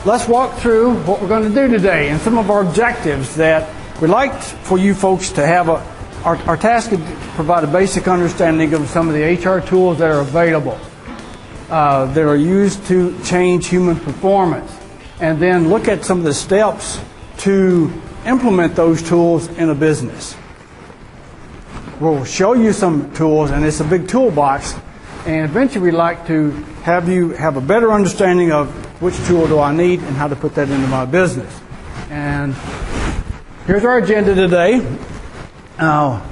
let's walk through what we're going to do today and some of our objectives that we'd like for you folks to have. Our task is to provide a basic understanding of some of the HR tools that are available, that are used to change human performance, and then look at some of the steps to implement those tools in a business. We'll show you some tools, and it's a big toolbox, and eventually we'd like to have you have a better understanding of which tool do I need and how to put that into my business. And here's our agenda today.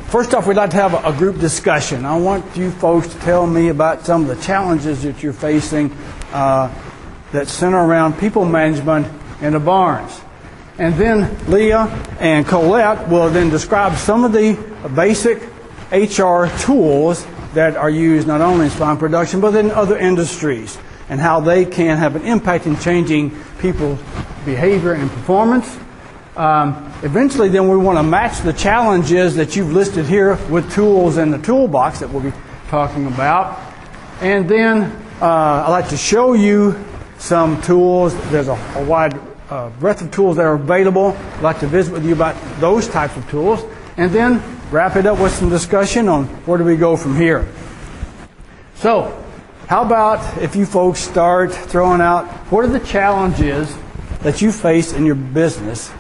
First off, we'd like to have a group discussion. I want you folks to tell me about some of the challenges that you're facing that center around people management in the barns. And then Leah and Colette will then describe some of the basic HR tools that are used not only in spine production but in other industries, and how they can have an impact in changing people's behavior and performance. Eventually, then, we want to match the challenges that you've listed here with tools in the toolbox that we'll be talking about. And then I'd like to show you some tools. There's a wide breadth of tools that are available. I'd like to visit with you about those types of tools. And then wrap it up with some discussion on where do we go from here. So, how about if you folks start throwing out what are the challenges that you face in your business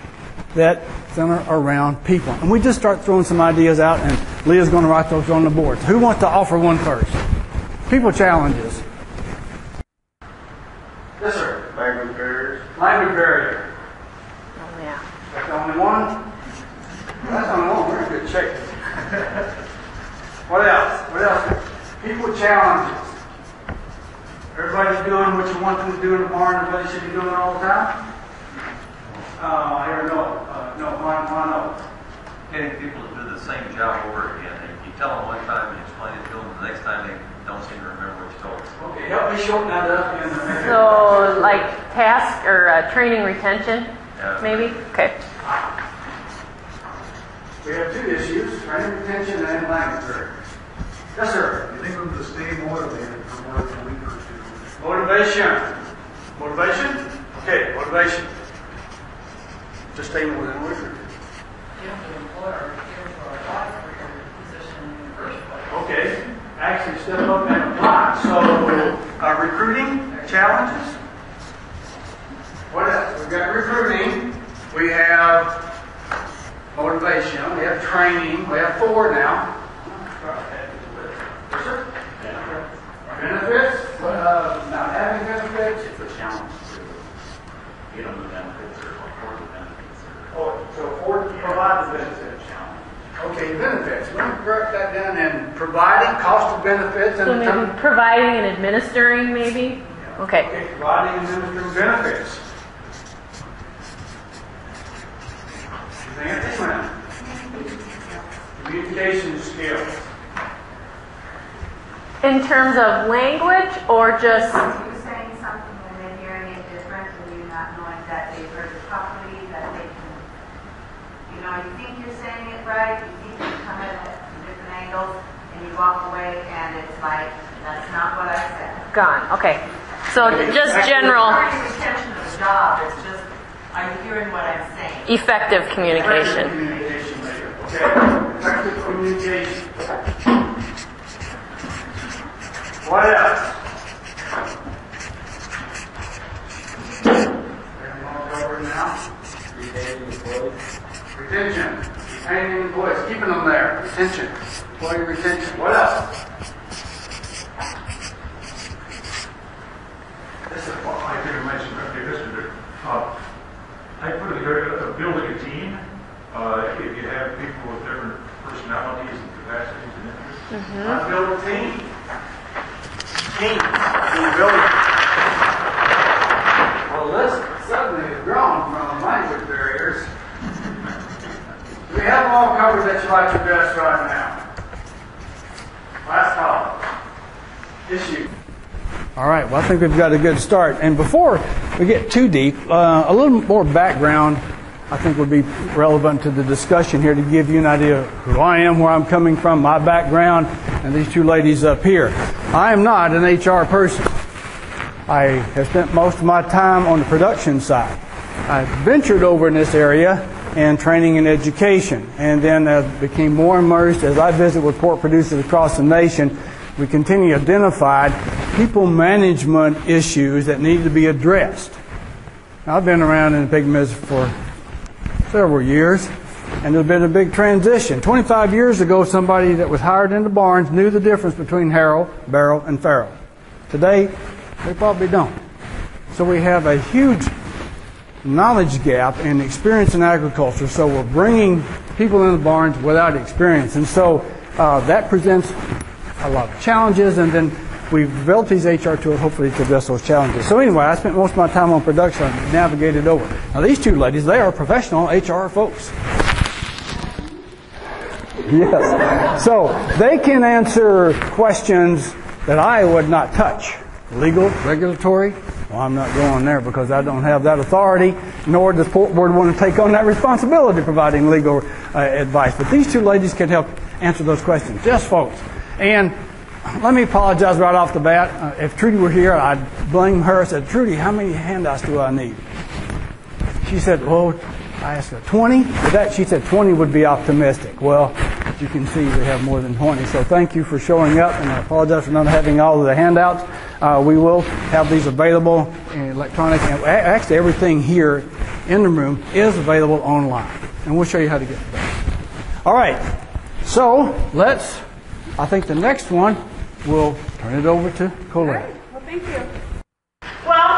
that center around people? And we just start throwing some ideas out, and Leah's going to write those on the board. Who wants to offer one first? People challenges. Yes, sir. Language barriers. Language barrier. Oh, yeah. That's the only one? That's the only one. We're in good shape. What else? What else? People challenges. Everybody's doing what you want them to do in the barn. Everybody should be doing it all the time? Here, no. Why no? Getting people to do the same job over again. You tell them one time and explain it to them, the next time they don't seem to remember what you told them. Okay, help me shorten that up. So, like task or training retention, maybe? Okay. We have two issues, training retention and language barrier. Yes, sir. You think them to stay motivated for more than a week or two. Motivation. Motivation? Okay, motivation. To stay more than a week or two. You have to employ or care for a job for your position in the first place. Okay. Actually step up and apply. So, recruiting challenges. What else? We've got recruiting. We have motivation. We have training. We have 4 now. Yes, sir? Benefits. Not having benefits. It's a challenge to get them the benefits or afford the benefits. So afford to provide the benefits. Okay, benefits. Let me break that down and providing cost of benefits. So maybe providing and administering, maybe? Okay. Okay, providing and administering benefits. Communication skills. In terms of language or just... You're saying something and they're hearing it different and you're not knowing that they've heard it properly, that they can, you think you're saying it right, you think you come at it from different angles, and you walk away and it's like, that's not what I said. Gone. Okay. So just general... Retention of the job, it's just, are you hearing what I'm saying? Effective communication. Okay. Effective communication. What else? Over now. Retention. Retaining employees. Keeping them there. Retention. Employee retention. What else? This is what I think I mentioned earlier. I put it here, building a team. If you have people with different personalities and capacities and interests. Build a team. Teams. Team building. Well, this suddenly has grown from language barriers. We have them all covered that you like your best right now. Last call. Issue. All right, well, I think we've got a good start. And before we get too deep, a little more background I think would be relevant to the discussion here to give you an idea of who I am, where I'm coming from, my background, and these two ladies up here. I am not an HR person. I have spent most of my time on the production side. I ventured over in this area and training and education, and then became more immersed as I visit with pork producers across the nation. We continue to identify people management issues that need to be addressed. Now, I've been around in the pig business for several years, and there's been a big transition. 25 years ago, somebody that was hired in the barns knew the difference between harrow, barrel, and farrow. Today, they probably don't. So we have a huge knowledge gap and experience in agriculture, so we're bringing people in the barns without experience. And so that presents a lot of challenges, and then we've developed these HR tools hopefully to address those challenges. So anyway, I spent most of my time on production and navigated over. Now these two ladies, they are professional HR folks. Yes. So they can answer questions that I would not touch. Legal, regulatory, well, I'm not going there because I don't have that authority, nor does Pork Board want to take on that responsibility of providing legal advice. But these two ladies can help answer those questions. Yes, folks. And let me apologize right off the bat. If Trudy were here, I'd blame her. I said, Trudy, how many handouts do I need? She said, well, I asked her, 20? With that, she said 20 would be optimistic. Well, as you can see, we have more than 20. So thank you for showing up, and I apologize for not having all of the handouts. We will have these available in electronic, and actually everything here in the room is available online. And we'll show you how to get to that. All right. So I think the next one, we'll turn it over to Colette. All right. Well, thank you. Well,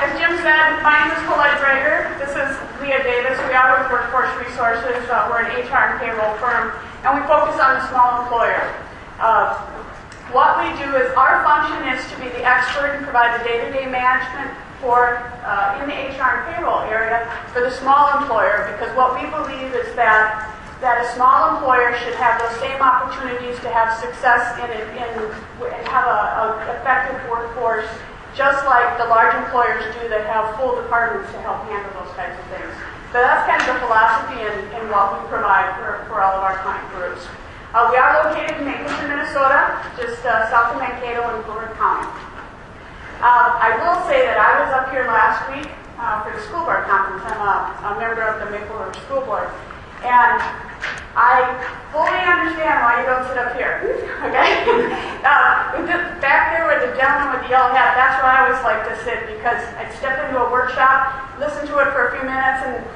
as Jim said, my name is Colette Drager. This is Leah Davis. We are with Workforce Resources. We're an HR and payroll firm, and we focus on the small employer. What we do is our function is to be the expert and provide the day-to-day management for in the HR and payroll area for the small employer, because what we believe is that a small employer should have those same opportunities to have success and have an effective workforce, just like the large employers do that have full departments to help handle those types of things. So that's kind of the philosophy in what we provide for all of our client groups. We are located in Mapleton, Minnesota, just south of Mankato in Brewer County. I will say that I was up here last week for the school board conference. I'm a member of the Maple River School Board. And I fully understand why you don't sit up here, okay? Back there with the gentleman with the yellow hat, that's where I always like to sit, because I'd step into a workshop, listen to it for a few minutes, and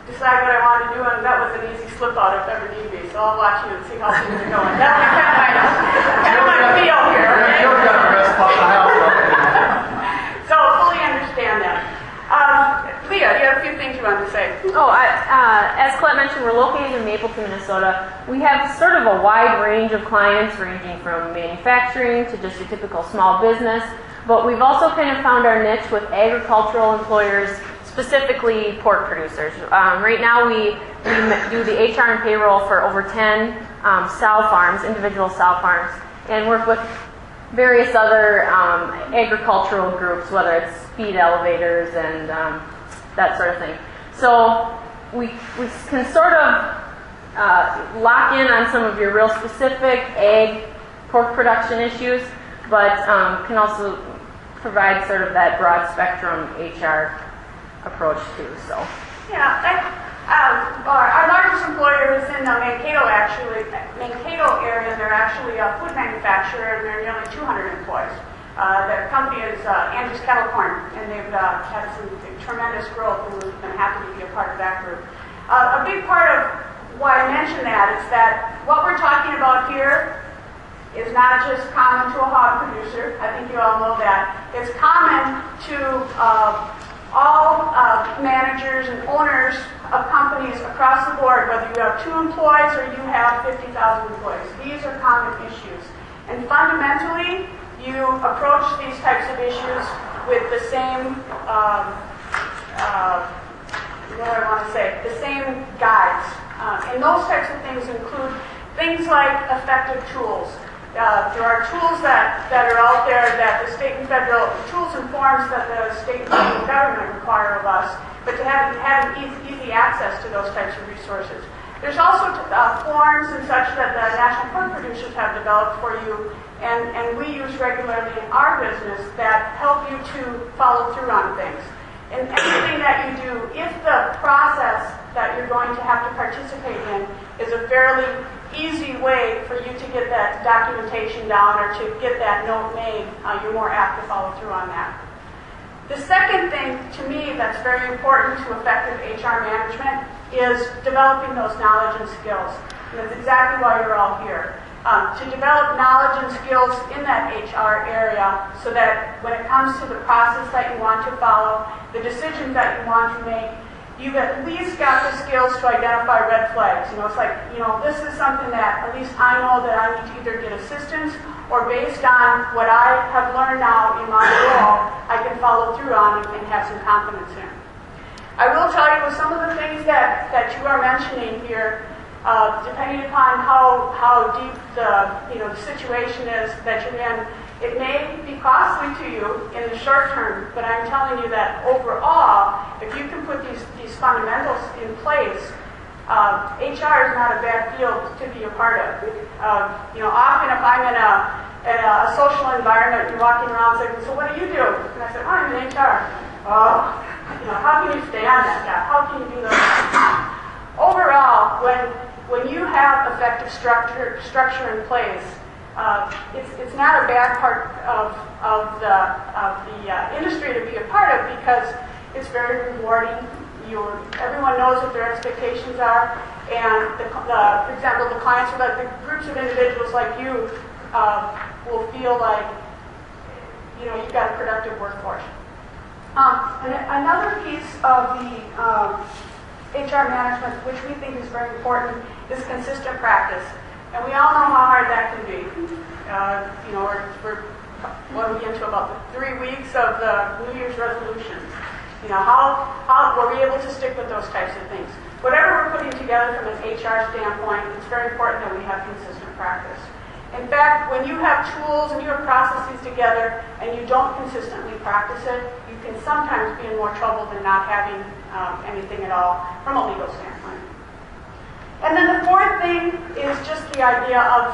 decide what I wanted to do, and that was an easy slip out if ever need be. So I'll watch you and see how things are going. That's kind of my feel here, okay? So fully understand that. Leah, you have a few things you wanted to say. As Colette mentioned, we're located in Mapleton, Minnesota. We have sort of a wide range of clients, ranging from manufacturing to just a typical small business. But we've also kind of found our niche with agricultural employers, specifically pork producers. Right now we do the HR and payroll for over 10 sow farms, individual sow farms, and work with various other agricultural groups, whether it's feed elevators and that sort of thing. So we can sort of lock in on some of your real specific ag pork production issues, but can also provide sort of that broad spectrum HR approach too. So yeah, our largest employer is in the Mankato area. They're actually a food manufacturer, and they're nearly 200 employees. Their company is Andrews Kettle Corn, and they've had some tremendous growth, and we've been happy to be a part of that group. A big part of why I mention that is that what we're talking about here is not just common to a hog producer. I think you all know that. It's common to all managers and owners of companies across the board, whether you have 2 employees or you have 50,000 employees. These are common issues. And fundamentally, you approach these types of issues with the same, the same guides. And those types of things include things like effective tools. There are tools that are out there that the state and federal, tools and forms that the state and federal government require of us, but to have easy access to those types of resources. There's also forms and such that the national pork producers have developed for you, and we use regularly in our business that help you to follow through on things. And anything that you do, if the process that you're going to have to participate in is a fairly easy way for you to get that documentation down or to get that note made, you're more apt to follow through on that. The second thing, to me, that's very important to effective HR management is developing those knowledge and skills. And that's exactly why you're all here. To develop knowledge and skills in that HR area so that when it comes to the process that you want to follow, the decisions that you want to make, you've at least got the skills to identify red flags. It's like, this is something that at least I know that I need to either get assistance or based on what I have learned now in my role, I can follow through on and have some confidence in. I will tell you with some of the things that you are mentioning here, depending upon how deep the situation is that you're in, it may be costly to you in the short term, but I'm telling you that overall, if you can put these fundamentals in place, HR is not a bad field to be a part of. Often if I'm in a social environment, you're walking around saying, so what do you do? And I said, I'm in HR. Oh, how can you stay on that job? How can you do those things? Overall, when you have effective structure in place, it's not a bad part of the industry to be a part of because it's very rewarding. Everyone knows what their expectations are, and for example, the clients or the groups of individuals like you will feel like you've got a productive workforce. And another piece of the HR management, which we think is very important, is consistent practice. And we all know how hard that can be. What are we into about 3 weeks of the New Year's resolutions? How were we able to stick with those types of things? Whatever we're putting together from an HR standpoint, it's very important that we have consistent practice. In fact, when you have tools and you have processes together and you don't consistently practice it, you can sometimes be in more trouble than not having anything at all from a legal standpoint. And then the fourth thing is just the idea of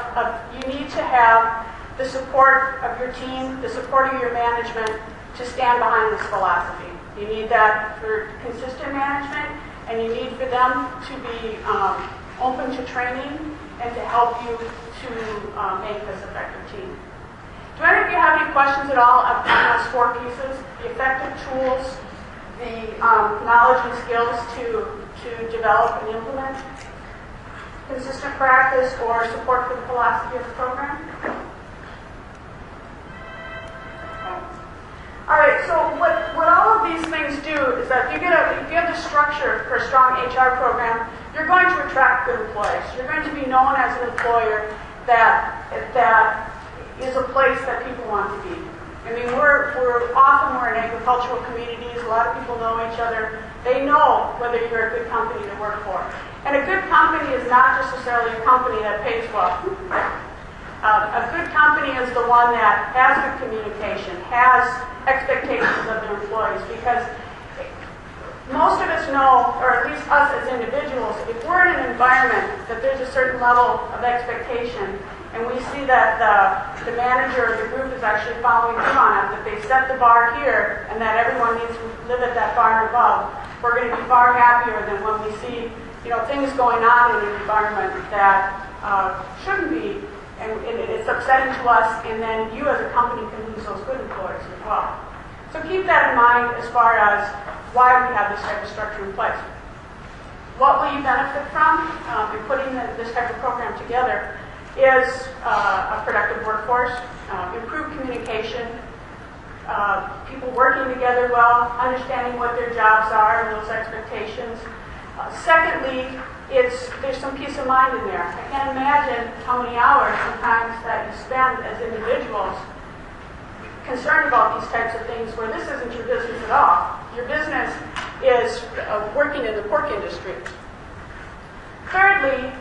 you need to have the support of your team, the support of your management to stand behind this philosophy. You need that for consistent management, and you need for them to be open to training and to help you to make this effective team. Do any of you have any questions at all on those four pieces? The effective tools, the knowledge and skills to develop and implement, consistent practice, or support for the philosophy of the program? All right, so what all of these things do is that if you have the structure for a strong HR program, you're going to attract good employees. You're going to be known as an employer that is a place that people want to be. I mean, we're in agricultural communities. A lot of people know each other. They know whether you're a good company to work for. And a good company is not necessarily a company that pays well. A good company is the one that has good communication, has expectations of their employees, because most of us know, or at least us as individuals, if we're in an environment that there's a certain level of expectation, and we see that the manager or the group is actually following through on it, that they set the bar here, and that everyone needs to live at that bar and above, we're going to be far happier than when we see things going on in an environment that shouldn't be. And it's upsetting to us, and then you as a company can lose those good employees as well. So keep that in mind as far as why we have this type of structure in place. What will you benefit from in putting this type of program together is a productive workforce, improved communication, people working together well, understanding what their jobs are and those expectations. Secondly, there's some peace of mind in there. I can't imagine how many hours sometimes that you spend as individuals concerned about these types of things where this isn't your business at all. Your business is working in the pork industry. Thirdly,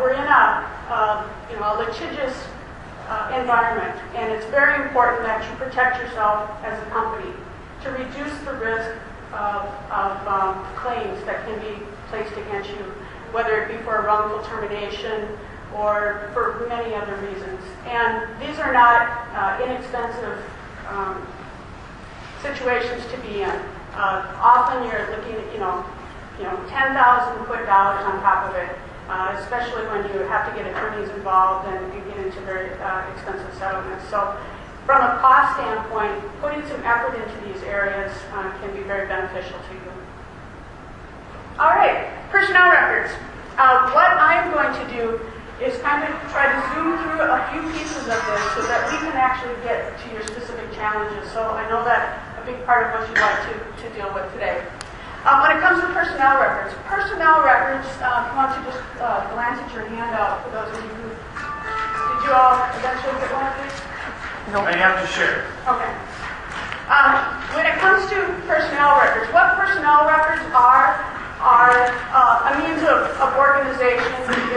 we're in a litigious environment, and it's very important that you protect yourself as a company to reduce the risk of claims that can be placed against you, whether it be for a wrongful termination or for many other reasons. And these are not inexpensive situations to be in. Often you're looking at, $10,000 to put dollars on top of it, especially when you have to get attorneys involved and you get into very expensive settlements. So from a cost standpoint, putting some effort into these areas can be very beneficial to you. All right, personnel records. What I'm going to do is kind of try to zoom through a few pieces of this so that we can actually get to your specific challenges. So I know that a big part of what you'd like to deal with today. When it comes to personnel records, if you want to just glance at your handout for those of you who, did you all eventually get one of these? No. I have to share. Okay. When it comes to personnel records, what personnel records are a means of organization.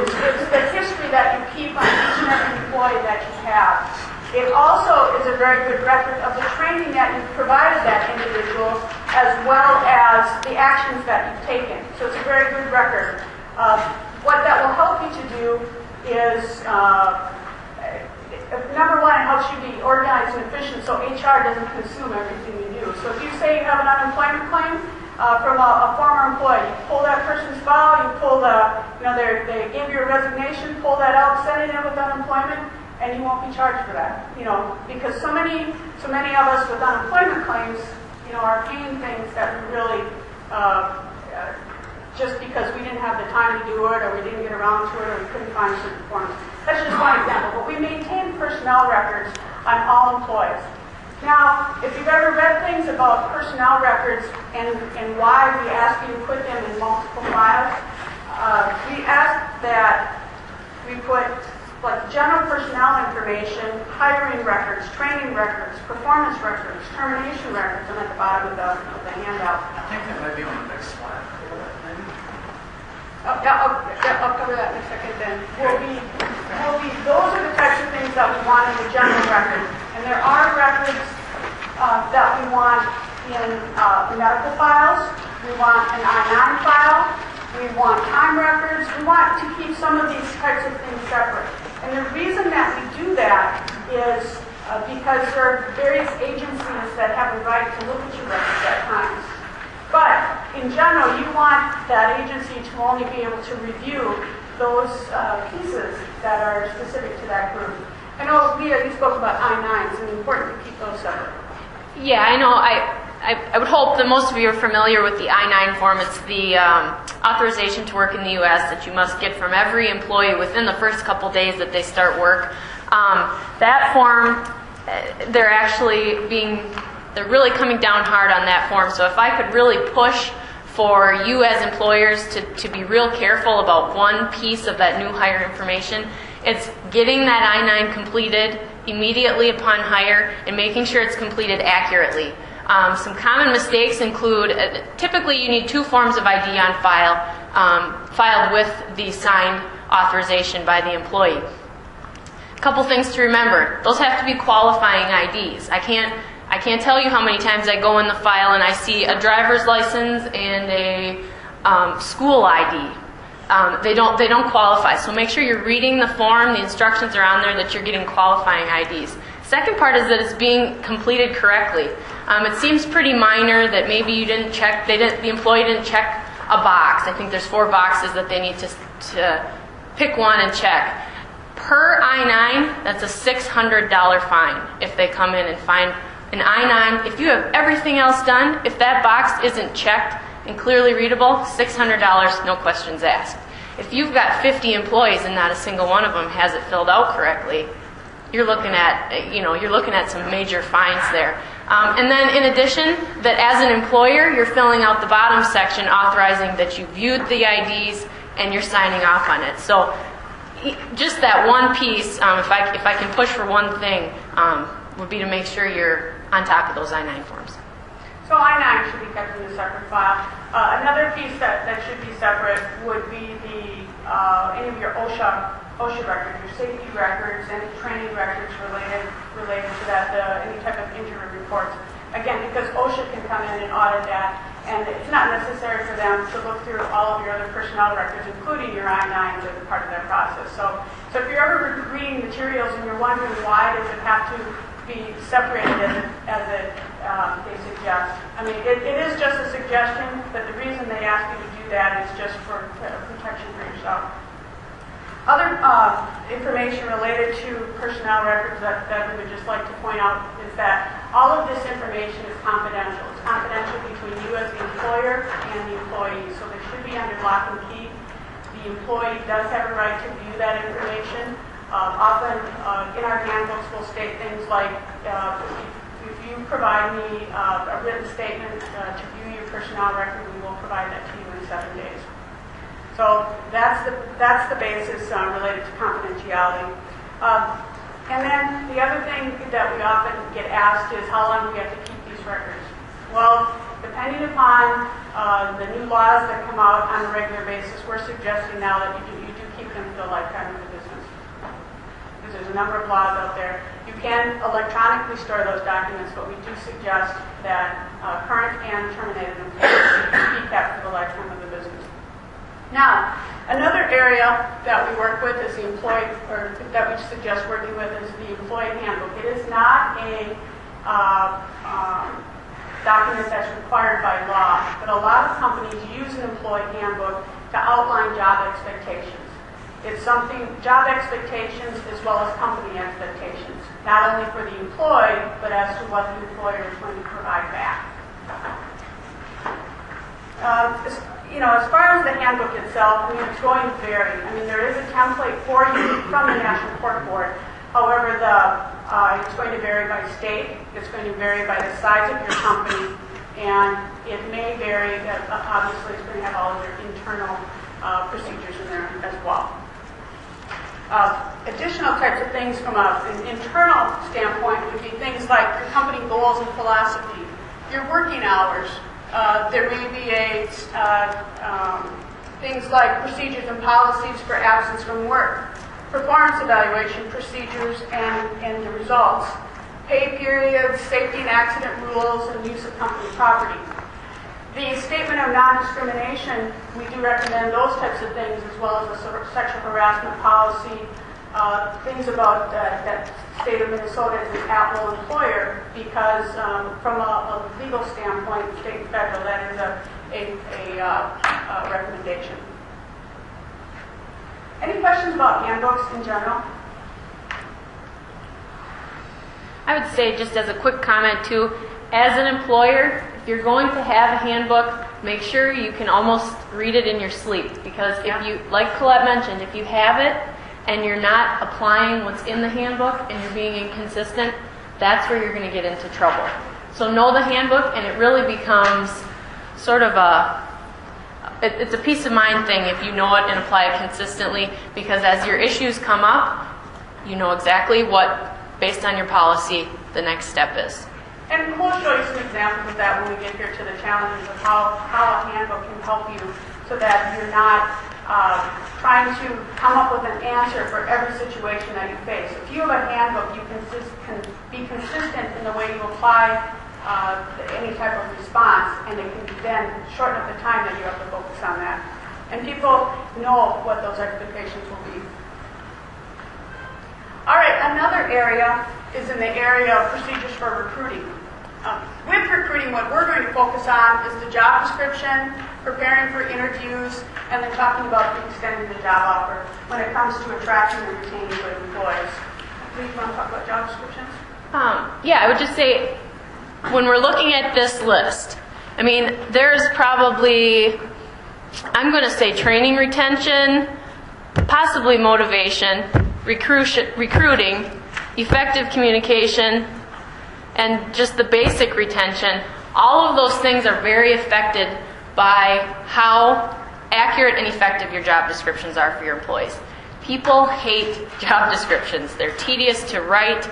It's the history that you keep on each and every employee that you have. It also is a very good record of the training that you've provided that individual, as well as the actions that you've taken. So it's a very good record. What that will help you to do is, number one, it helps you be organized and efficient so HR doesn't consume everything you do. So if you say you have an unemployment claim from a former employee, you pull that person's file, you pull they gave you a resignation, pull that out, send it in with unemployment, and you won't be charged for that. Because so many of us with unemployment claims, are paying things that we really, just because we didn't have the time to do it, or we didn't get around to it, or we couldn't find certain forms. That's just one example. But we maintain personnel records on all employees. Now, if you've ever read things about personnel records and why we ask you to put them in multiple files, we ask that we put like general personnel information, hiring records, training records, performance records, termination records, and at the bottom of the handout. I think that might be on the next slide. Maybe? I'll cover that in a second then. Those are the types of things that we want in the general record. And there are records that we want in medical files. We want an I-9 file. We want time records. We want to keep some of these types of things separate. And the reason that we do that is because there are various agencies that have a right to look at your records at times. But in general, you want that agency to only be able to review those pieces that are specific to that group. I know, Leah, you spoke about I-9s, and it's important to keep those separate. Yeah, I know. I would hope that most of you are familiar with the I-9 form. It's the authorization to work in the U.S. that you must get from every employee within the first couple days that they start work. That form, they're really coming down hard on that form. So if I could really push for you as employers to be real careful about one piece of that new hire information, it's getting that I-9 completed immediately upon hire and making sure it's completed accurately. Some common mistakes include, typically you need 2 forms of ID on file, filed with the signed authorization by the employee. A couple things to remember. Those have to be qualifying IDs. I can't tell you how many times I go in the file and I see a driver's license and a school ID. They don't qualify. So make sure you're reading the form, the instructions are on there, that you're getting qualifying IDs. Second part is that it's being completed correctly. It seems pretty minor that maybe you didn't check, the employee didn't check a box. I think there's 4 boxes that they need to pick one and check. Per I-9, that's a $600 fine if they come in and find an I-9. If you have everything else done, if that box isn't checked and clearly readable, $600, no questions asked. If you've got 50 employees and not a single one of them has it filled out correctly, you're looking at some major fines there. And then in addition, that as an employer, you're filling out the bottom section authorizing that you viewed the IDs and you're signing off on it. So just that one piece, if I can push for one thing, would be to make sure you're on top of those I-9 forms. So I-9 should be kept in a separate file. Another piece that should be separate would be any of your OSHA records, your safety records, any training records related to that, any type of injury reports. Again, because OSHA can come in and audit that, And it's not necessary for them to look through all of your other personnel records, including your I-9s as a part of that process. So if you're ever reading materials and you're wondering why does it have to be separated as they suggest, I mean, it is just a suggestion, but the reason they ask you to do that is just for protection for yourself. Other information related to personnel records that we would just like to point out is that all of this information is confidential. It's confidential between you as the employer and the employee, so they should be under lock and key. The employee does have a right to view that information. Often in our handbooks we'll state things like, if you provide me a written statement to view your personnel record, we will provide that to you in 7 days. So that's the basis related to confidentiality. And then the other thing that we often get asked is how long do we have to keep these records? Well, depending upon the new laws that come out on a regular basis, we're suggesting now that you do keep them for the lifetime of the business. Because there's a number of laws out there. You can electronically store those documents, but we do suggest that current and terminated employees be kept for the lifetime of the business. Now, another area that we work with is the employee, or that we suggest working with is the employee handbook. It is not a document that's required by law, but a lot of companies use an employee handbook to outline job expectations. It's something, job expectations as well as company expectations, not only for the employee, but as to what the employer is going to provide back. As far as the handbook itself, I mean, it's going to vary. I mean, there is a template for you from the National Court Board. However, it's going to vary by state. It's going to vary by the size of your company, and it may vary. Obviously, it's going to have all of your internal procedures in there as well. Additional types of things from an internal standpoint would be things like your company goals and philosophy, your working hours. There may be things like procedures and policies for absence from work, performance evaluation procedures and the results, pay periods, safety and accident rules, and use of company property. The statement of non-discrimination, we do recommend those types of things, as well as the sexual harassment policy, things about that state of Minnesota is an at-will employer, because from a legal standpoint, state and federal, that is a recommendation. Any questions about handbooks in general? I would say, just as a quick comment too, as an employer, if you're going to have a handbook, make sure you can almost read it in your sleep, because if you, like Colette mentioned, if you have it and you're not applying what's in the handbook and you're being inconsistent, that's where you're going to get into trouble. So know the handbook, and it really becomes sort of it's a peace of mind thing if you know it and apply it consistently, because as your issues come up, you know exactly what, based on your policy, the next step is. And we'll show you some examples of that when we get here to the challenges of how a handbook can help you, so that you're not trying to come up with an answer for every situation that you face. If you have a handbook, you can be consistent in the way you apply any type of response, and it can then shorten up the time that you have to focus on that. And people know what those expectations will be. All right, another area is in the area of procedures for recruiting. With recruiting, what we're going to focus on is the job description, preparing for interviews, and then talking about extending the job offer when it comes to attracting and retaining good employees. Do you want to talk about job descriptions? Yeah, I would just say, when we're looking at this list, I mean, there's probably, I'm going to say training, retention, possibly motivation, recruiting, effective communication, and just the basic retention. All of those things are very affected by how accurate and effective your job descriptions are for your employees. People hate job descriptions. They're tedious to write.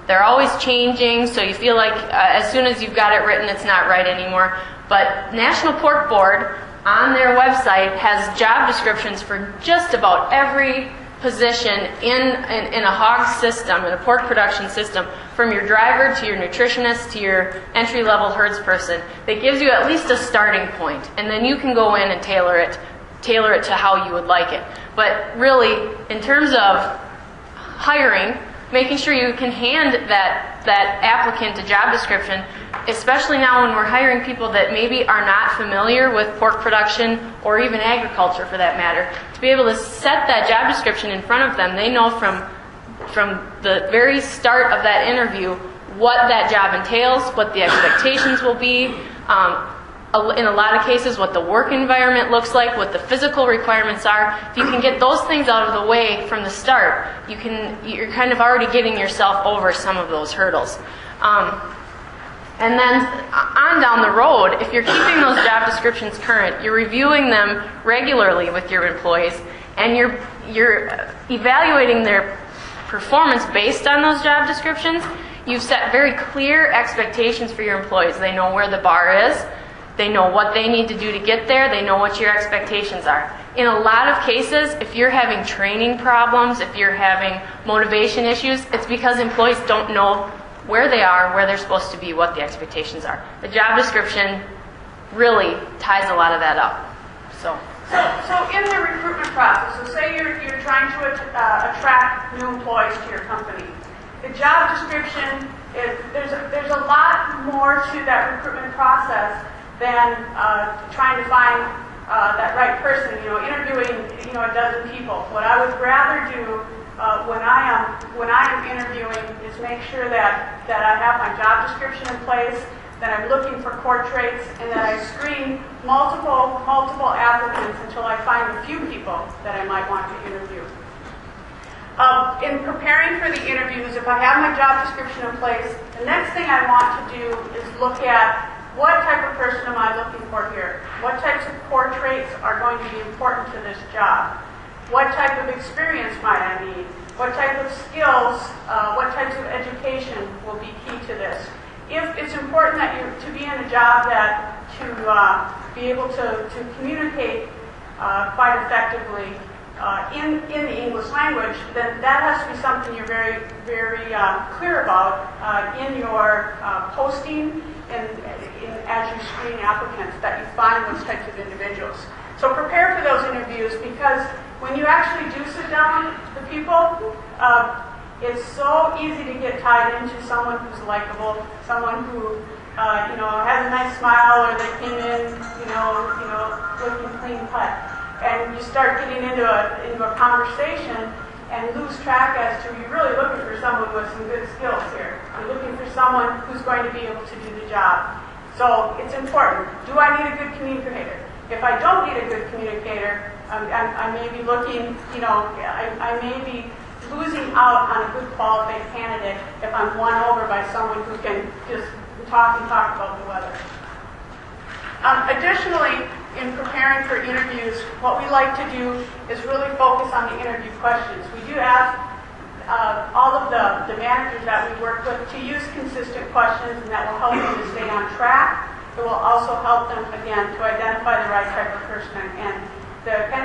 They're always changing, so you feel like as soon as you've got it written, it's not right anymore. But National Pork Board on their website has job descriptions for just about every position in a hog system, in a pork production system, from your driver to your nutritionist to your entry-level herds person, that gives you at least a starting point, and then you can go in and tailor it to how you would like it. But really, in terms of hiring, making sure you can hand that applicant a job description, especially now when we're hiring people that maybe are not familiar with pork production or even agriculture for that matter, to be able to set that job description in front of them. They know from the very start of that interview what that job entails, what the expectations will be, in a lot of cases what the work environment looks like, what the physical requirements are. If you can get those things out of the way from the start, you're kind of already getting yourself over some of those hurdles. And then on down the road, if you're keeping those job descriptions current, you're reviewing them regularly with your employees, and you're evaluating their performance based on those job descriptions. You've set very clear expectations for your employees. They know where the bar is. They know what they need to do to get there. They know what your expectations are. In a lot of cases, if you're having training problems, if you're having motivation issues, it's because employees don't know where they are, where they're supposed to be, what the expectations are. The job description really ties a lot of that up. So in the recruitment process, so say you're trying to attract new employees to your company. The job description there's a lot more to that recruitment process than trying to find that right person. Interviewing a dozen people. What I would rather do when I am interviewing is make sure that I have my job description in place, that I'm looking for core traits, and that I screen multiple applicants until I find a few people that I might want to interview. In preparing for the interviews, if I have my job description in place, the next thing I want to do is look at what type of person am I looking for here? What types of core traits are going to be important to this job? What type of experience might I need? What type of skills, what types of education will be key to this? If it's important that you to be in a job to be able to communicate quite effectively in the English language, then that has to be something you're very, very clear about in your posting and as you screen applicants, that you find those types of individuals. So prepare for those interviews, because when you actually do sit down with the people, it's so easy to get tied into someone who's likable, someone who has a nice smile, or they came in looking clean cut, and you start getting into a conversation and lose track as to, you're really looking for someone with some good skills here. You're looking for someone who's going to be able to do the job. So it's important. Do I need a good communicator? If I don't need a good communicator, I may be looking, I may be losing out on a good qualified candidate if I'm won over by someone who can just talk about the weather. Additionally, in preparing for interviews, what we like to do is really focus on the interview questions. We do ask all of the managers that we work with to use consistent questions, and that will help them to stay on track. It will also help them, again, to identify the right type of person. And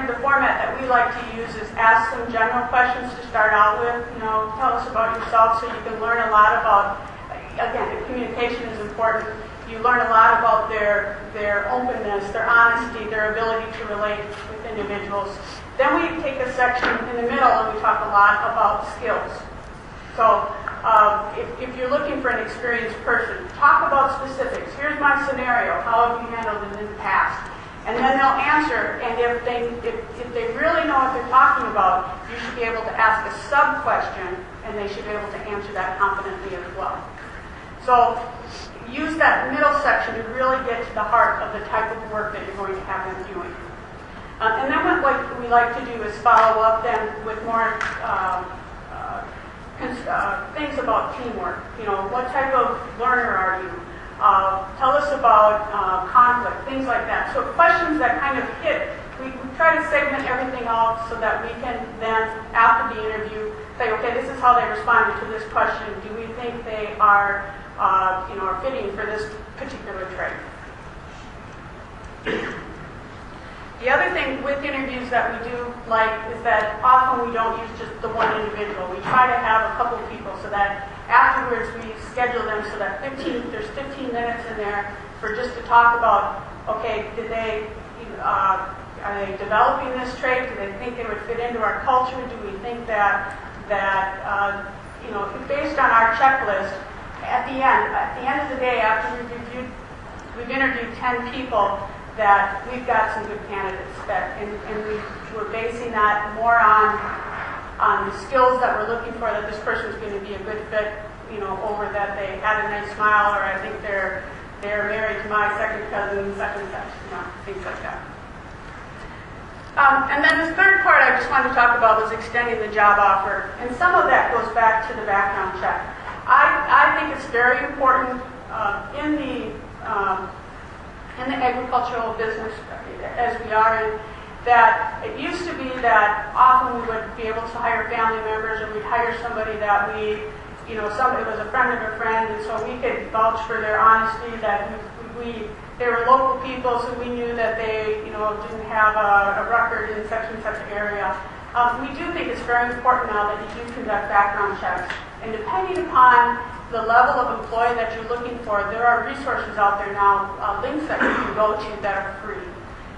the format that we like to use is ask some general questions to start out with. Tell us about yourself, so you can learn a lot about, again, the communication is important. You learn a lot about their openness, their honesty, their ability to relate with individuals. Then we take a section in the middle and we talk a lot about skills. So if you're looking for an experienced person, talk about specifics. Here's my scenario. How have you handled it in the past? And then they'll answer. And if they really know what they're talking about, you should be able to ask a sub-question, and they should be able to answer that confidently as well. So use that middle section to really get to the heart of the type of work that you're going to have them doing. And then what we like to do is follow up then with more things about teamwork. What type of learner are you? Tell us about conflict, things like that. So questions that kind of hit, we try to segment everything out so that we can then, after the interview, say, okay, this is how they responded to this question. Do we think they are fitting for this particular trait? The other thing with interviews that we do like is that often we don't use just the one individual. We try to have a couple of people so that afterwards we schedule them so that there's 15 minutes in there for just to talk about, okay, are they developing this trait? Do they think they would fit into our culture? Do we think that based on our checklist, at the end of the day, after we've interviewed 10 people, that we've got some good candidates and we're basing that more on the skills that we're looking for, that this person's going to be a good fit, over that they had a nice smile, or I think they're married to my second cousin, such and such, things like that. And then this third part I just wanted to talk about was extending the job offer, and some of that goes back to the background check. I think it's very important in the agricultural business as we are in, that it used to be that often we would be able to hire family members, or we'd hire somebody that somebody was a friend of a friend, and so we could vouch for their honesty, that they were local people, so we knew that they didn't have a record in such and such area. We do think it's very important now that you do conduct background checks, and depending upon the level of employee that you're looking for, there are resources out there now, links that you can go to that are free.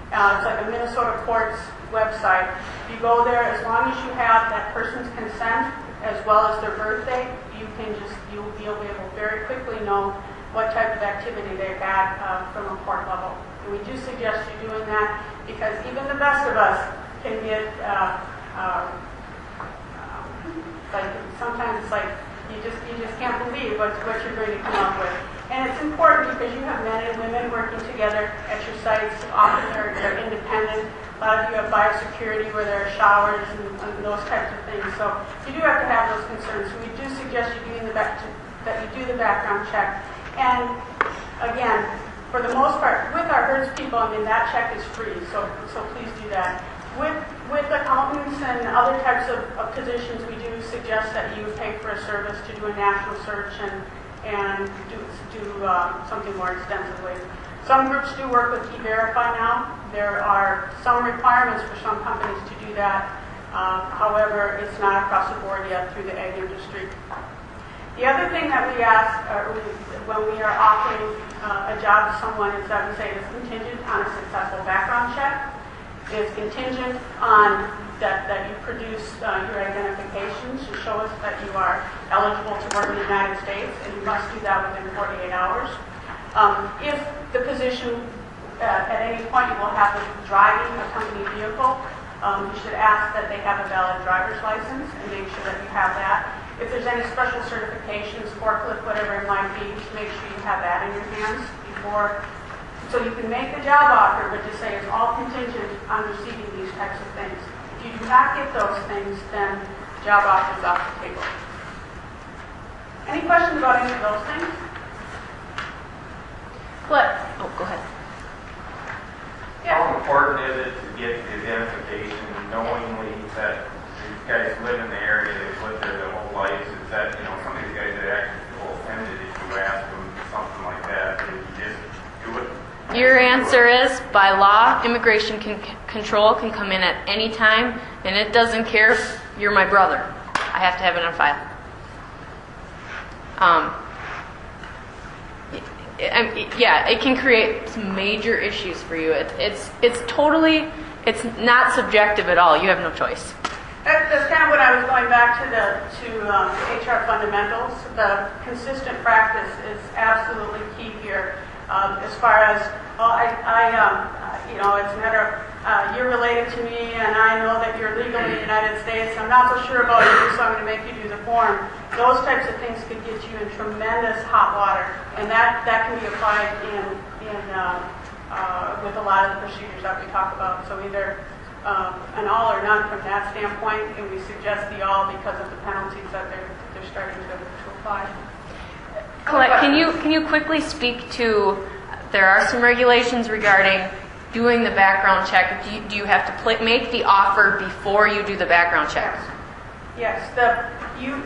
It's like a Minnesota courts website. You go there, as long as you have that person's consent as well as their birthday, you'll be able to very quickly know what type of activity they've had from a court level. And we do suggest you doing that, because even the best of us can get sometimes it's like you just can't believe what you're going to come up with. And it's important because you have men and women working together at your sites. Often they're independent. A lot of you have biosecurity where there are showers and those types of things. So you do have to have those concerns. So we do suggest you that you do the background check. And again, for the most part, with our HERDS people, that check is free. So please do that. With accountants and other types of positions, we do suggest that you pay for a service to do a national search and do something more extensively. Some groups do work with E-Verify now. There are some requirements for some companies to do that. However, it's not across the board yet through the ag industry. The other thing that we ask when we are offering a job to someone is that we say it's contingent on a successful background check. It's contingent on that you produce your identifications to show us that you are eligible to work in the United States, and you must do that within 48 hours. If the position, at any point you will have them driving a company vehicle, you should ask that they have a valid driver's license and make sure that you have that. If there's any special certifications, forklift, whatever it might be, just make sure you have that in your hands before. So you can make the job offer, but just say it's all contingent on receiving these types of things. If you do not get those things, then the job offer is off the table. Any questions about any of those things? What? Oh, go ahead. Yeah. How important is it to get the identification knowingly that these guys live in the area, they've lived there their whole lives? Is that, some of these guys that actually feel offended if you ask them something like that, if you just do it? Your answer is, by law, immigration control can come in at any time, and it doesn't care if you're my brother. I have to have it on file. It can create some major issues for you. It's not subjective at all. You have no choice. That's kind of what I was going back to HR fundamentals. The consistent practice is absolutely key here. As far as, it's a matter of you're related to me and I know that you're legal in the United States. I'm not so sure about you, so I'm going to make you do the form. Those types of things could get you in tremendous hot water, and that can be applied with a lot of the procedures that we talk about. So either an all or none from that standpoint, and we suggest the all because of the penalties that they're starting to apply. Colette, can you quickly speak to, there are some regulations regarding doing the background check. Do you have to make the offer before you do the background check? Yes. You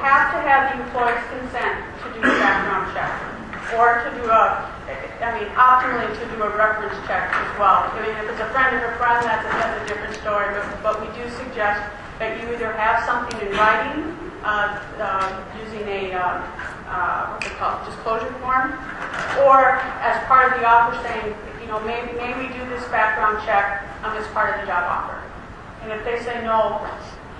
have to have the employee's consent to do the background check. or to do optimally to do a reference check as well. I mean, if it's a friend of a friend, that's a different story, but we do suggest that you either have something in writing, using a, what's it called, disclosure form, or as part of the offer saying, may we do this background check as part of the job offer. And if they say no,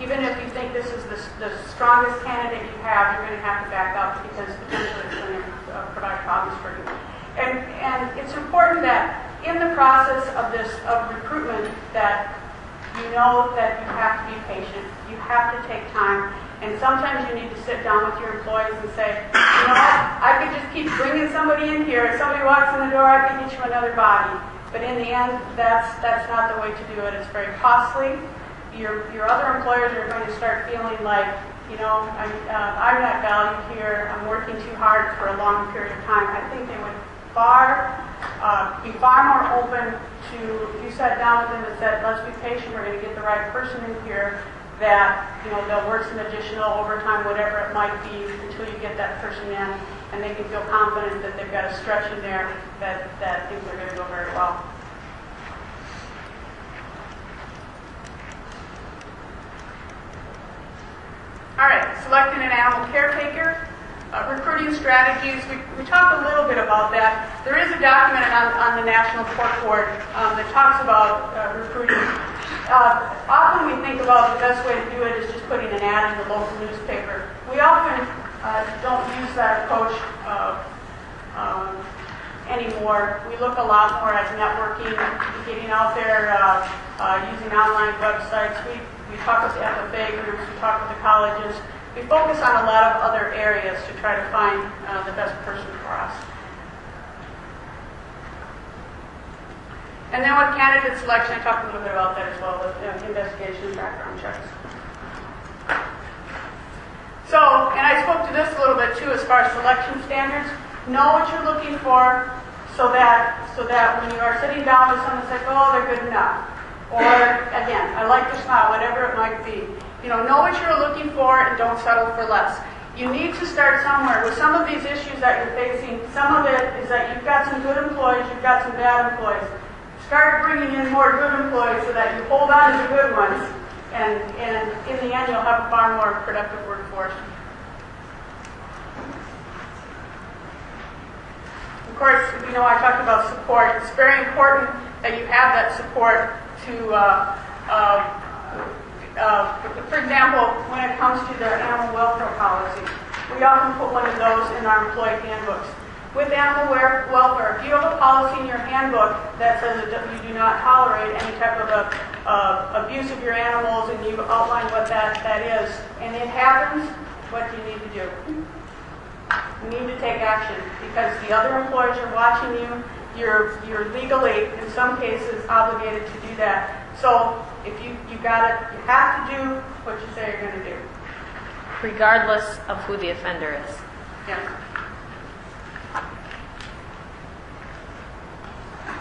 even if you think this is the strongest candidate you have, you're going to have to back up because potentially it's going to provide problems for you. And it's important that in the process of recruitment that you know that you have to be patient, you have to take time, and sometimes you need to sit down with your employees and say, I could just keep bringing somebody in here. If somebody walks in the door, I can get you another body. But in the end, that's not the way to do it. It's very costly. Your other employers are going to start feeling like, I'm not valued here. I'm working too hard for a long period of time. I think they would be far more open to, if you sat down with them and said, let's be patient, we're going to get the right person in here, that they'll work some additional overtime, whatever it might be, until you get that person in, and they can feel confident that they've got a stretch in there that things are going to go very well. All right, selecting an animal caretaker. Recruiting strategies, we talked a little bit about that. There is a document on the National Pork Board that talks about recruiting. Often we think about the best way to do it is just putting an ad in the local newspaper. We often don't use that approach anymore. We look a lot more at networking, getting out there, using online websites. We talk with the FFA groups, we talk with the colleges. We focus on a lot of other areas to try to find the best person for us. And then with candidate selection, I talked a little bit about that as well, with investigation and background checks. So, and I spoke to this a little bit too as far as selection standards. Know what you're looking for so that when you are sitting down with someone, say, oh, they're good enough. Or, again, I like their smile, whatever it might be. Know what you're looking for and don't settle for less. You need to start somewhere. With some of these issues that you're facing, some of it is that you've got some good employees, you've got some bad employees. Start bringing in more good employees so that you hold on to the good ones, and in the end, you'll have a far more productive workforce. Of course, I talked about support. It's very important that you have that support to for example, when it comes to the animal welfare policy, we often put one of those in our employee handbooks. With animal welfare, if you have a policy in your handbook that says that you do not tolerate any type of abuse of your animals, and you outline what that is, and it happens, what do you need to do? You need to take action, because the other employers are watching you. You're legally, in some cases, obligated to do that. So if you got it, you have to do what you say you're going to do, regardless of who the offender is. Yeah.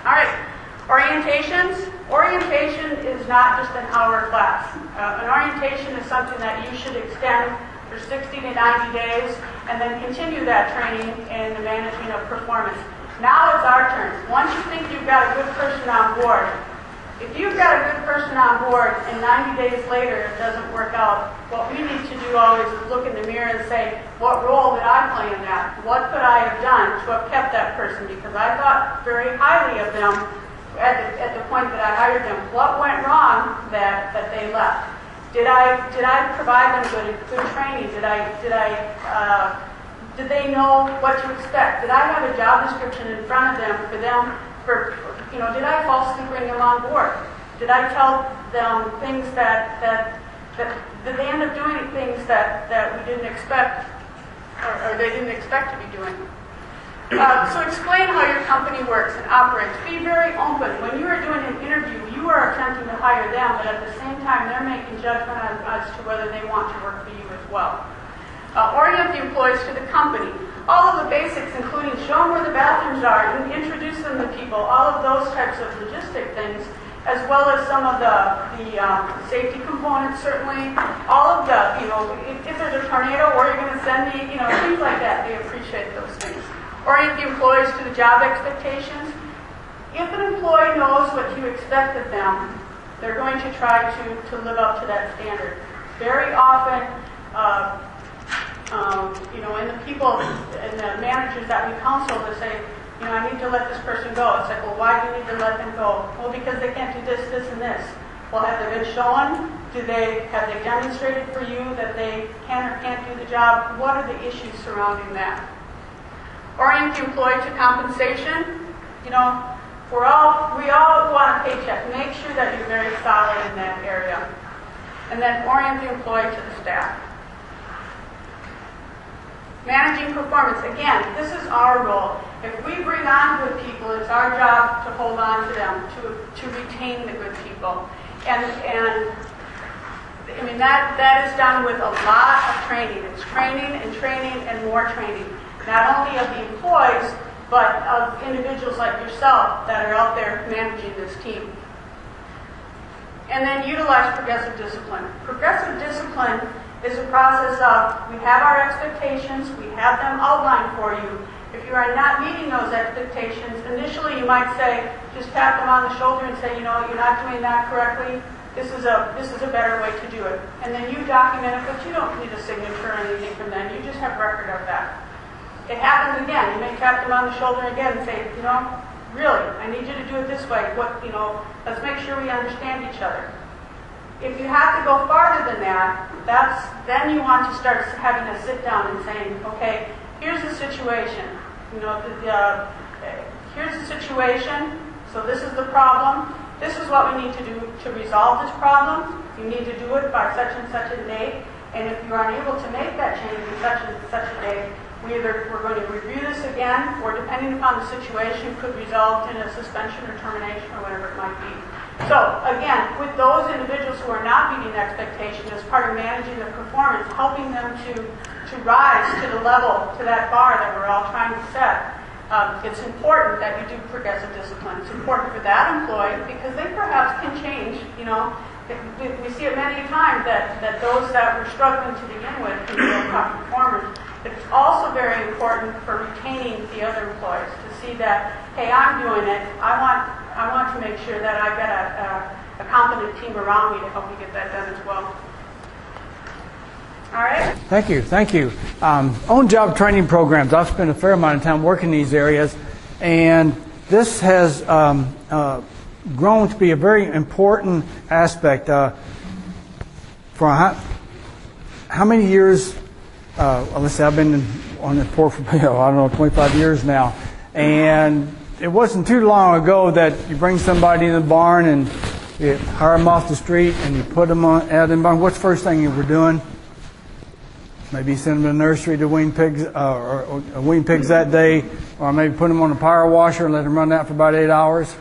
All right. Orientations. Orientation is not just an hour class. An orientation is something that you should extend for 60 to 90 days, and then continue that training in the management of performance. Now it's our turn. Once you think you've got a good person on board, if you've got a good person on board and 90 days later it doesn't work out, what we need to do always is look in the mirror and say, what role did I play in that? What could I have done to have kept that person? Because I thought very highly of them at the point that I hired them. What went wrong that they left? Did I provide them good training? Did they know what to expect? Did I have a job description in front of them did I falsely bring them on board? Did I tell them things that did they end up doing things that we didn't expect, or they didn't expect to be doing? So explain how your company works and operates. Be very open. When you are doing an interview, you are attempting to hire them, but at the same time, they're making judgment as to whether they want to work for you as well. Orient the employees to the company. All of the basics, including show them where the bathrooms are, and introduce them to people, all of those types of logistic things, as well as some of the safety components, certainly. All of the, if there's a tornado, where you're going to send me, things like that. They appreciate those things. Orient the employees to the job expectations. If an employee knows what you expect of them, they're going to try to live up to that standard. Very often, and the people and the managers that we counsel, they say, I need to let this person go. It's like, well, why do you need to let them go? Well, because they can't do this, this, and this. Well, have they been shown? Have they demonstrated for you that they can or can't do the job? What are the issues surrounding that? Orient the employee to compensation. We all want a paycheck. Make sure that you're very solid in that area. And then orient the employee to the staff. Managing performance. Again, this is our role. If we bring on good people, it's our job to hold on to them, to retain the good people. And that is done with a lot of training. It's training and more training. Not only of the employees, but of individuals like yourself that are out there managing this team. And then utilize progressive discipline. Progressive discipline is a process of, we have our expectations, we have them outlined for you. If you are not meeting those expectations, initially you might say, just tap them on the shoulder and say, you're not doing that correctly. This is a better way to do it. And then you document it, but you don't need a signature or anything from them. You just have record of that. It happens again. You may tap them on the shoulder again and say, really, I need you to do it this way. Let's make sure we understand each other. If you have to go farther than that, then you want to start having a sit down and saying, okay, here's the situation. Here's the situation. So this is the problem. This is what we need to do to resolve this problem. You need to do it by such and such a date. And if you aren't able to make that change in such and such a date, we're going to review this again, or depending upon the situation, could result in a suspension or termination or whatever it might be. So again, with those individuals who are not meeting expectations as part of managing their performance, helping them to rise to the level, to that bar that we're all trying to set, it's important that you do progressive discipline. It's important for that employee because they perhaps can change. We see it many times that those that were struggling to begin with can be top performers. But it's also very important for retaining the other employees to see that, hey, I'm doing it. I want to make sure that I've got a competent team around me to help me get that done as well. All right? Thank you. On-job training programs. I've spent a fair amount of time working in these areas, and this has grown to be a very important aspect. For how many years? Let's say I've been on the port for 25 years now, and it wasn't too long ago that you bring somebody in the barn and you hire them off the street and you put them out in the barn. What's the first thing you were doing? Maybe send them to the nursery to wean pigs or wean pigs that day, or maybe put them on a power washer and let them run that for about 8 hours.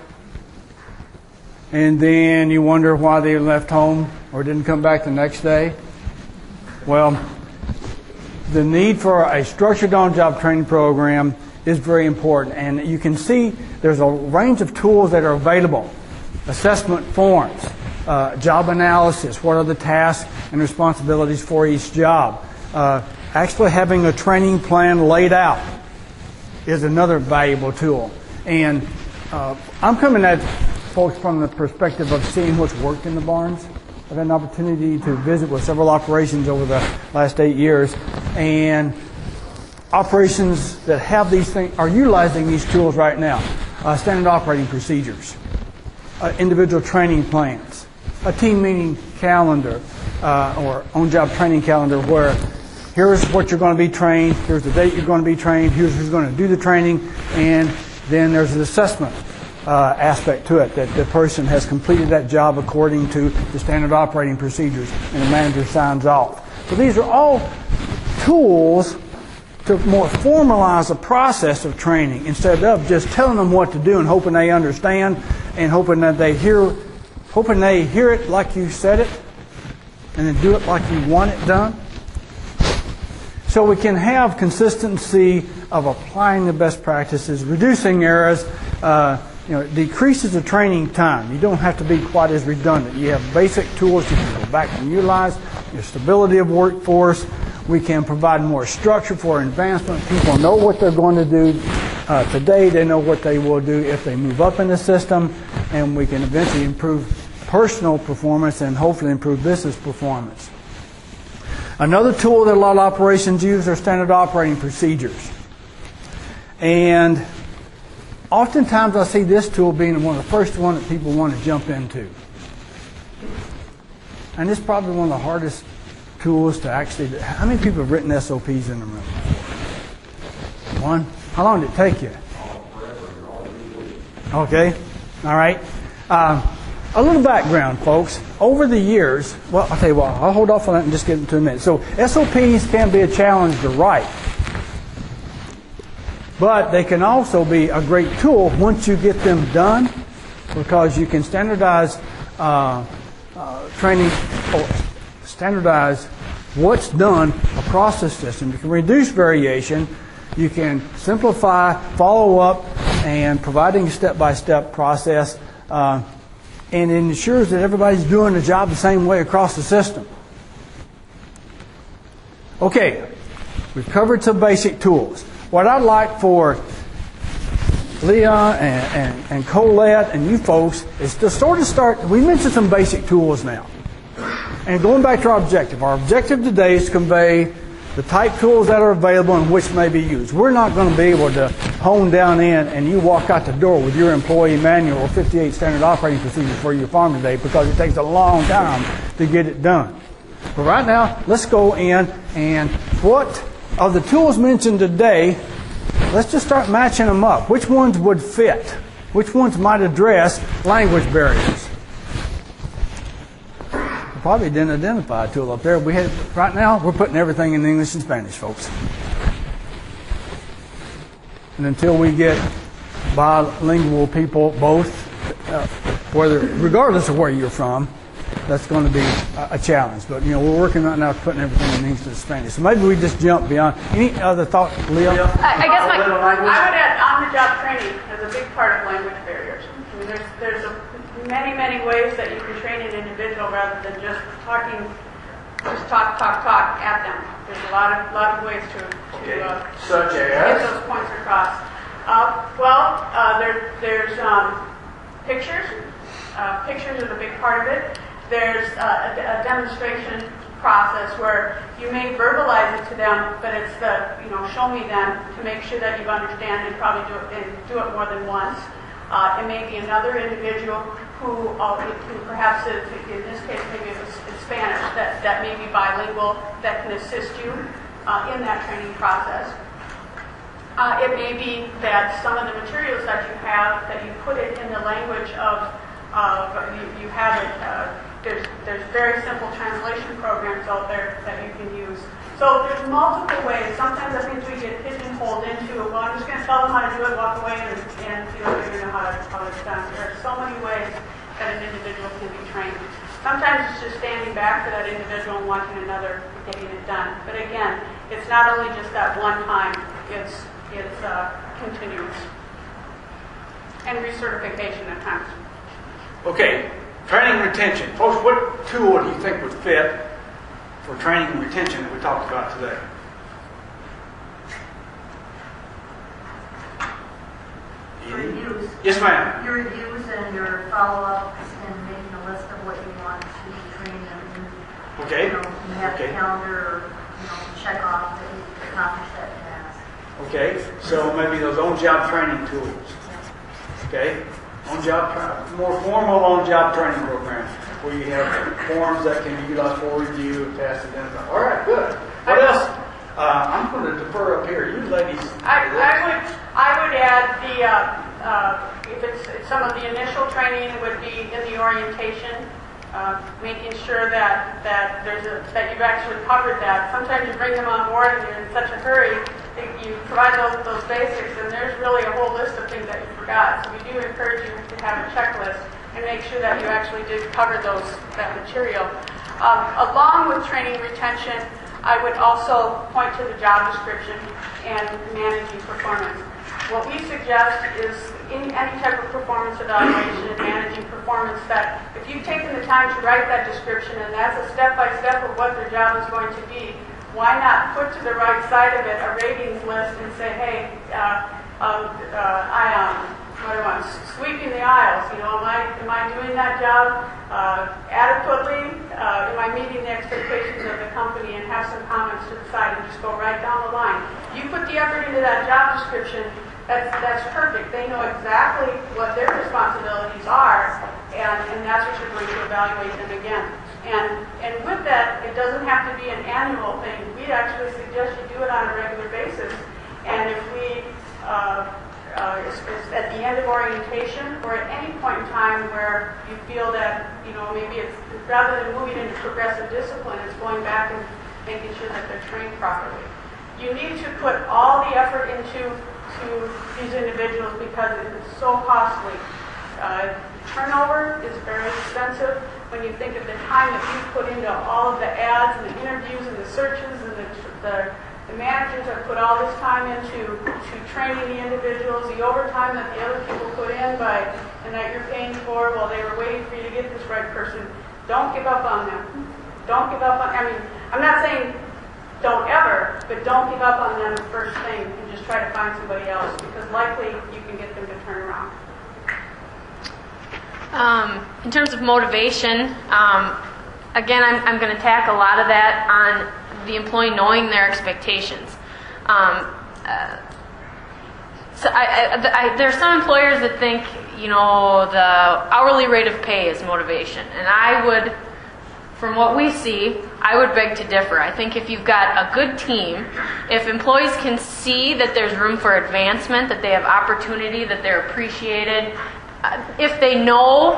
And then you wonder why they left home or didn't come back the next day. Well, the need for a structured on-job training program is very important. And you can see there's a range of tools that are available. Assessment forms, job analysis, what are the tasks and responsibilities for each job. Actually having a training plan laid out is another valuable tool. And I'm coming at folks from the perspective of seeing what's worked in the barns. I've had an opportunity to visit with several operations over the last 8 years, and operations that have these things are utilizing these tools right now. Standard operating procedures, individual training plans, a team meeting calendar, or on-job training calendar where here's what you're going to be trained, here's the date you're going to be trained, here's who's going to do the training, and then there's an assessment aspect to it, that the person has completed that job according to the standard operating procedures, and the manager signs off. So these are all tools to more formalize the process of training instead of just telling them what to do and hoping they understand and hoping that they hear it like you said it and then do it like you want it done. So we can have consistency of applying the best practices, reducing errors. It decreases the training time. You don't have to be quite as redundant. You have basic tools you can go back and utilize. Your stability of workforce, We can provide more structure for advancement. People know what they're going to do today. They know what they will do if they move up in the system, and we can eventually improve personal performance and hopefully improve business performance. Another tool that a lot of operations use are standard operating procedures. And oftentimes I see this tool being one of the first one that people want to jump into. And it's probably one of the hardest tools to actually do. How many people have written SOPs in the room? One? How long did it take you? Okay. All right. A little background, folks. Over the years, well, I'll tell you what, I'll hold off on that and just get into a minute. So SOPs can be a challenge to write. But they can also be a great tool once you get them done, because you can standardize training, or standardize what's done across the system. You can reduce variation. You can simplify follow-up and providing a step-by-step process, and it ensures that everybody's doing the job the same way across the system. Okay, we've covered some basic tools. What I'd like for Leah and Colette and you folks is to sort of start, we mentioned some basic tools now. And going back to our objective today is to convey the type tools that are available and which may be used. We're not going to be able to hone down in and you walk out the door with your employee manual or 58 standard operating procedures for your farm today, because it takes a long time to get it done. But right now, let's go in and what of the tools mentioned today, let's just start matching them up. Which ones would fit? Which ones might address language barriers? Probably didn't identify a tool up there. Right now, we're putting everything in English and Spanish, folks. And until we get bilingual people, both, regardless of where you're from, that's going to be a challenge. But we're working right now putting everything in English and Spanish. So maybe we just jump beyond. Any other thought, Leo? I guess I would add on-the-job training as a big part of language barriers. I mean, there's many ways that you can train an individual rather than just talk at them. There's a lot of ways to such get those points across. There's pictures. Pictures is a big part of it. There's a demonstration process where you may verbalize it to them, but it's the show me them to make sure that you understand and probably do it more than once. It may be another individual who perhaps is, in this case maybe it's Spanish, that may be bilingual, that can assist you in that training process. It may be that some of the materials that you have, that you put it in the language of you have it, there's very simple translation programs out there that you can use. So there's multiple ways. Sometimes I think we get pigeonholed into, well, I'm just going to tell them how to do it, walk away, and they're going to know how it's done. There are so many ways that an individual can be trained. Sometimes it's just standing back for that individual and watching another getting it done. But again, it's not only just that one time, it's continuous. And recertification at times. Okay, training and retention. Folks, what tool do you think would fit for training and retention that we talked about today? Your reviews. Yes, ma'am. Your reviews and your follow-ups and making a list of what you want to train them in. Okay. You have a calendar, check off that you accomplished that task. Okay, so maybe those on-job training tools. Okay, more formal on-job training programs where you have forms that can be utilized for review and tasks identified. All right, good. What else? I'm going to defer up here. You ladies. I would add if it's some of the initial training, it would be in the orientation, making sure that you've actually covered that. Sometimes you bring them on board and you're in such a hurry. You provide those basics, and there's really a whole list of things that you forgot. So we do encourage you to have a checklist and make sure that you actually did cover that material. Along with training retention, I would also point to the job description and managing performance. What we suggest is in any type of performance evaluation and managing performance, that if you've taken the time to write that description and that's a step-by-step of what their job is going to be, why not put to the right side of it a ratings list and say, hey, what am I, sweeping the aisles, you know, am I doing that job adequately? Am I meeting the expectations of the company? And have some comments to the side and just go right down the line. You put the effort into that job description, that's perfect. They know exactly what their responsibilities are, and that's what you're going to evaluate them again. And with that, it doesn't have to be an annual thing. We'd actually suggest you do it on a regular basis. And if we at the end of orientation or at any point in time where you feel that, you know, maybe it's rather than moving into progressive discipline, it's going back and making sure that they're trained properly. You need to put all the effort into these individuals because it is so costly. Turnover is very expensive when you think of the time that you put into all of the ads and the interviews and the searches and the managers have put all this time into training the individuals, the overtime that the other people put in and that you're paying for while they were waiting for you to get this right person. Don't give up on them. Don't give up on, I mean, I'm not saying don't ever, but don't give up on them the first thing and just try to find somebody else because likely you can get them to turn around. In terms of motivation, again, I'm going to tack a lot of that on the employee knowing their expectations. There are some employers that think, you know, the hourly rate of pay is motivation. And I would, from what we see, I would beg to differ. I think if you've got a good team, if employees can see that there's room for advancement, that they have opportunity, that they're appreciated, if they know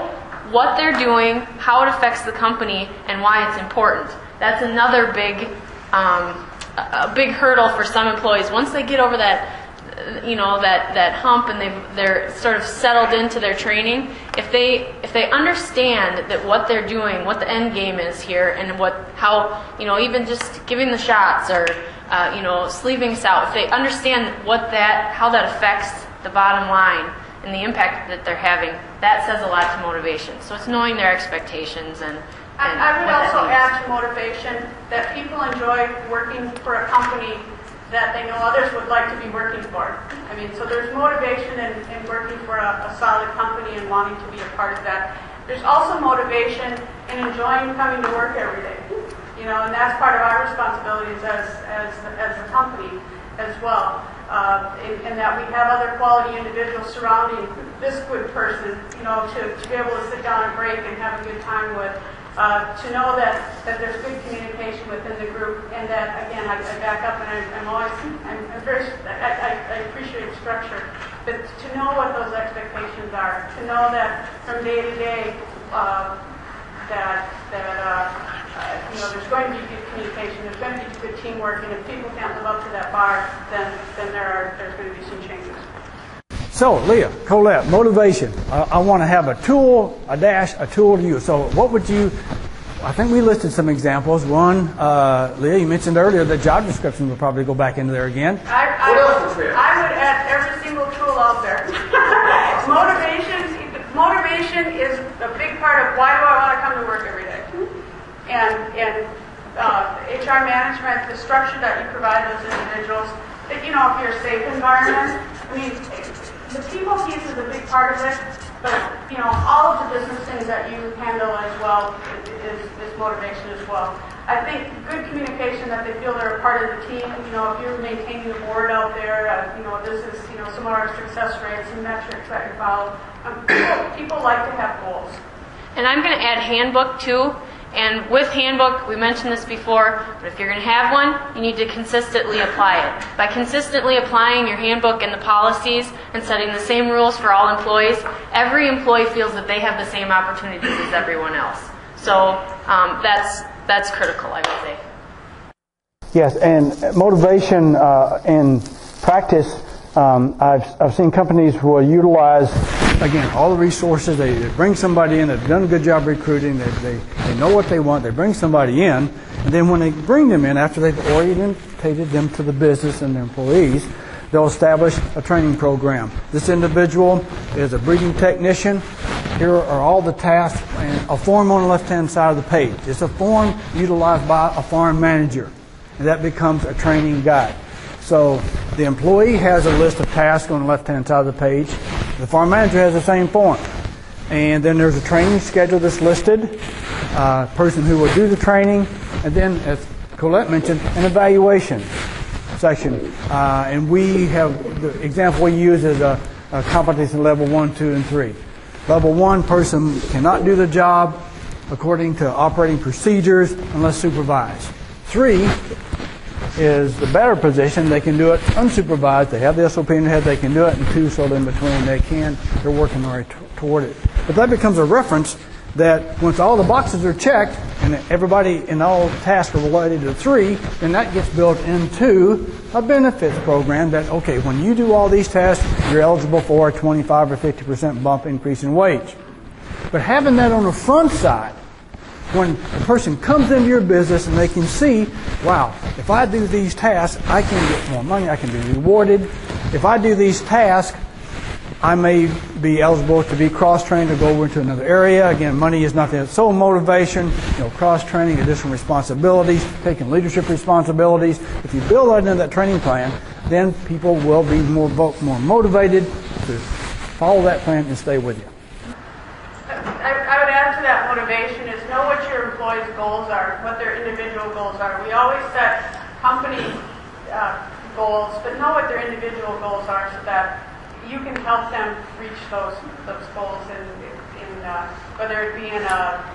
what they're doing, how it affects the company, and why it's important. That's another big hurdle for some employees. Once they get over that, you know, that hump and they're sort of settled into their training, if they understand that what they're doing, what the end game is here, and how, you know, even just giving the shots or you know, sleeving us out, if they understand how that affects the bottom line and the impact that they're having, that says a lot to motivation. So it's knowing their expectations and I would also add to motivation that people enjoy working for a company that they know others would like to be working for. I mean, so there's motivation in working for a solid company and wanting to be a part of that. There's also motivation in enjoying coming to work every day. You know, and that's part of our responsibilities as the company as well. In that we have other quality individuals surrounding this good person, you know, to be able to sit down and break and have a good time with. To know that there's good communication within the group, and that again, I back up, and I appreciate structure, but to know what those expectations are, to know that from day to day, you know, there's going to be good communication, there's going to be good teamwork, and if people can't live up to that bar, then there's going to be some changes. So, Leah, Colette, motivation. I want to have a tool, a tool to use. So what would you, I think we listed some examples. One, Leah, you mentioned earlier that job description will probably go back into there again. I would add every single tool out there. Motivation is a big part of why do I want to come to work every day. And HR management, the structure that you provide those individuals, you know, if you're a safe environment, I mean, the people piece is a big part of it, but, you know, all of the business things that you handle as well is motivation as well. I think good communication, that they feel they're a part of the team. You know, if you're maintaining the board out there, you know, this is, you know, some of our success rates and metrics that you follow. People like to have goals. And I'm going to add handbook too. And with handbook, we mentioned this before, but if you're going to have one, you need to consistently apply it. By consistently applying your handbook and the policies and setting the same rules for all employees, every employee feels that they have the same opportunities as everyone else. So that's critical, I would say. Yes, and motivation in practice, I've seen companies who will utilize, again, all the resources. They bring somebody in, they've done a good job recruiting, they know what they want, they bring somebody in, and then when they bring them in, after they've orientated them to the business and their employees, they'll establish a training program. This individual is a breeding technician. Here are all the tasks, and a form on the left-hand side of the page. It's a form utilized by a farm manager. and that becomes a training guide. So the employee has a list of tasks on the left-hand side of the page. The farm manager has the same form. And then there's a training schedule that's listed, person who will do the training, and then, as Colette mentioned, an evaluation section. And we have, the example we use is a competency level 1, 2, and 3. Level 1 person cannot do the job according to operating procedures unless supervised. 3 is the better position. They can do it unsupervised. They have the SOP in their head. They can do it. And 2 sort of in between. They're working right toward it. But that becomes a reference that once all the boxes are checked and everybody and all tasks are related to 3, then that gets built into a benefits program that, okay, when you do all these tasks, you're eligible for a 25 or 50% bump increase in wage. But having that on the front side, when a person comes into your business and they can see, wow, if I do these tasks, I can get more money, I can be rewarded. If I do these tasks, I may be eligible to be cross-trained or go over into another area. Again, money is not the sole motivation. Cross-training, additional responsibilities, taking leadership responsibilities. If you build that into that training plan, then people will be more motivated to follow that plan and stay with you. I would add to that motivation is know what your employees' goals are, what their individual goals are. We always set company goals, but know what their individual goals are so that you can help them reach those goals in whether it be in a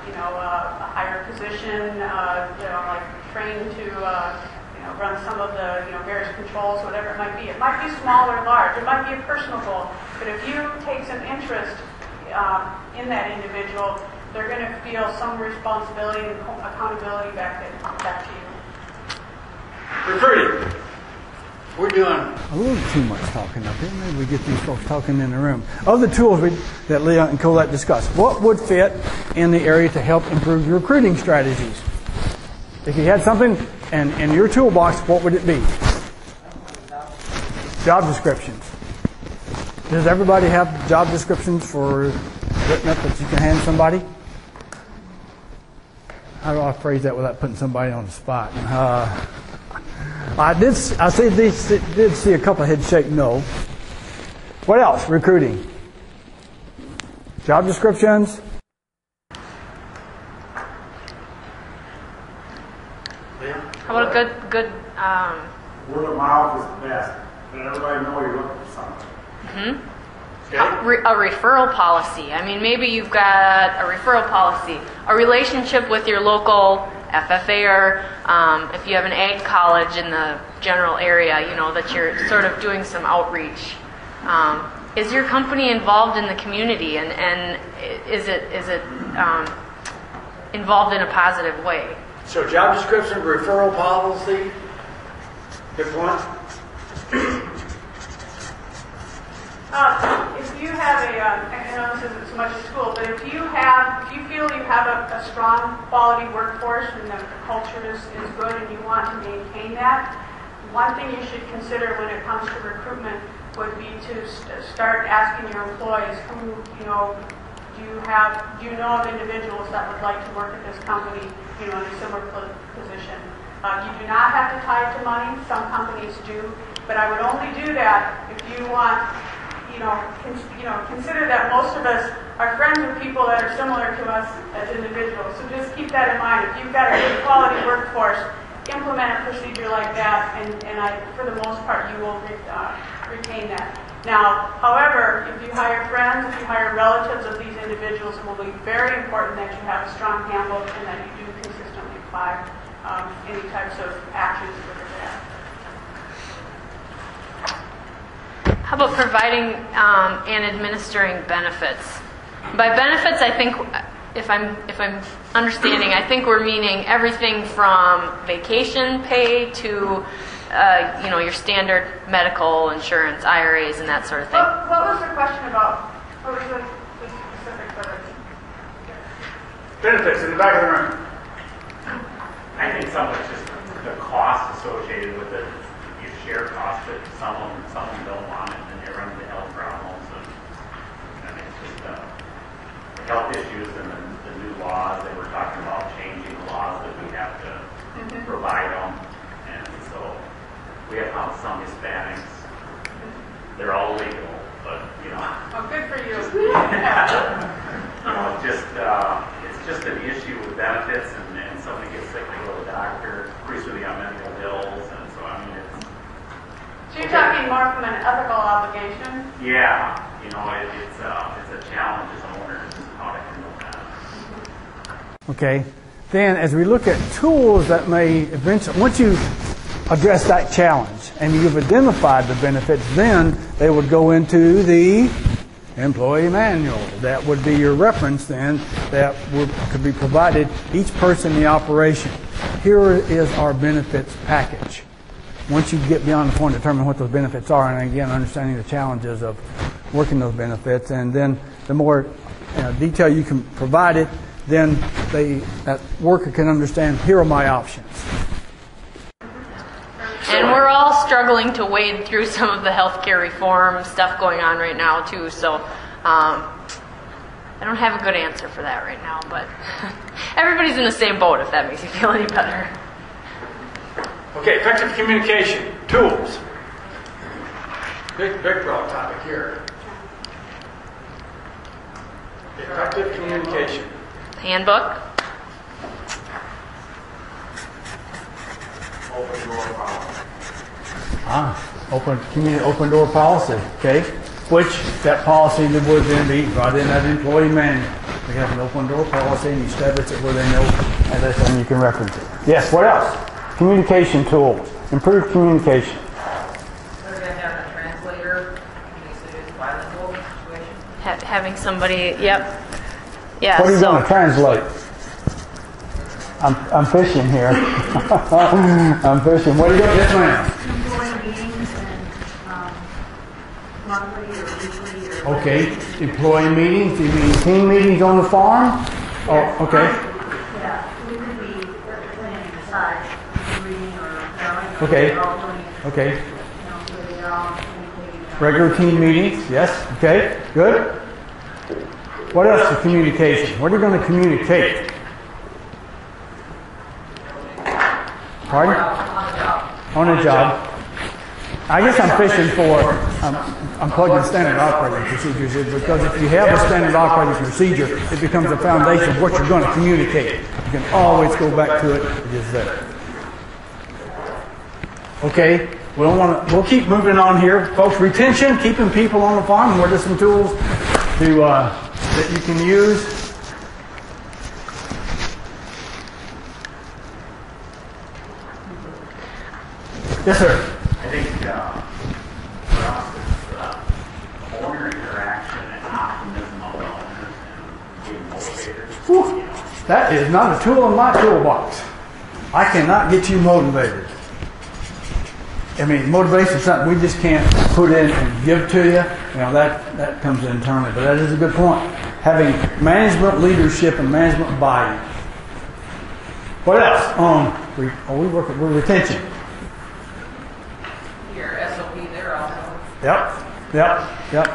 higher position, like trained to run some of the various controls, whatever it might be. It might be small or large. It might be a personal goal. But if you take some interest in that individual, they're going to feel some responsibility and accountability back to you. Recruiting. We're doing a little too much talking up here. Maybe we get these folks talking in the room. Of the tools that Leah and Colette discussed, what would fit in the area to help improve your recruiting strategies? If you had something in your toolbox, what would it be? Job descriptions. Does everybody have job descriptions for written up that you can hand somebody? How do I phrase that without putting somebody on the spot? I did see a couple of heads shake no. What else? Recruiting. Job descriptions. How about a good word of mouth is the best. Let everybody know you're looking for something. Mm-hmm. Okay. A referral policy. I mean, maybe you've got a referral policy, a relationship with your local FFA, or if you have an ag college in the general area, that you're sort of doing some outreach. Is your company involved in the community, and is it involved in a positive way? So job description, referral policy, good point. If you have I know this isn't so much a school, but if you feel you have a strong quality workforce and the culture is good and you want to maintain that, one thing you should consider when it comes to recruitment would be to start asking your employees who, do you know of individuals that would like to work at this company, in a similar position. You do not have to tie it to money. Some companies do, but I would only do that if you want. Consider that most of us are friends with people that are similar to us as individuals. So just keep that in mind. If you've got a good quality workforce, implement a procedure like that, and for the most part, you will retain that. Now, however, if you hire friends, if you hire relatives of these individuals, it will be very important that you have a strong handbook and that you do consistently apply any types of actions with that. How about providing and administering benefits? By benefits, I think, if I'm understanding, I think we're meaning everything from vacation pay to your standard medical insurance, IRAs, and that sort of thing. What was the question about? What was the specific purpose? Benefits in the back of the room. I think some of it's just the cost associated with it. You share costs, but some of them don't want it, and they run into health problems. And it's just the health issues and the new laws. They were talking about changing the laws that we have to provide them. And we have some Hispanics. They're all legal, but you know. Oh, good for you. You know, it's just an issue with benefits, and somebody gets sick, they go to the doctor, increasingly on medical bills, and so I mean it's. So you're talking more from an ethical obligation? Yeah, you know, it's a challenge as owners how to handle that. Okay. Then, as we look at tools that may eventually, once you address that challenge and you've identified the benefits, then they would go into the employee manual. That would be your reference then that could be provided each person in the operation. Here is our benefits package. Once you get beyond the point of determining what those benefits are, and again, understanding the challenges of working those benefits, and then the more detail you can provide it, then that worker can understand, here are my options. And we're all struggling to wade through some of the healthcare reform stuff going on right now, too. So I don't have a good answer for that right now, but everybody's in the same boat, if that makes you feel any better. Okay, effective communication, tools. Big broad topic here. Effective communication. Handbook. Open door policy. Open door policy, okay? Which that policy would then be right in that employee manual. We have an open door policy, and you establish it where they know, and that's when you can reference it. Yes, what else? Communication tools. Improved communication. They're going to have a translator in case it is bilingual situation. Having somebody, yep. Yeah. What are you going to translate? I'm fishing here. I'm fishing. What are you going to do? Yes, ma'am. Employee meetings and monthly or weekly or... Okay. Employee meetings. Do you mean team meetings on the farm? Yes. Oh, okay. Yeah, we could be planning a side reading or... Okay. Okay. Regular team meetings. Yes. Okay. Good. What else is communication? What are you going to communicate? Pardon? On a job. I guess I'm fishing for, I'm plugging standard operating procedures in, because if you have a standard operating procedure, it becomes a foundation of what you're going to communicate. You can always go back to it. It is there. Okay, we'll keep moving on here. Folks, retention, keeping people on the farm. What are some tools that you can use? Yes, sir. I think for us it's owner interaction and optimism of the owners and being motivated. Whew. That is not a tool in my toolbox. I cannot get you motivated. I mean, motivation is something we just can't put in and give to you. You know, that comes internally. But that is a good point. Having management leadership and management buy-in. What else? We work with retention. Your SOP there also. Yep.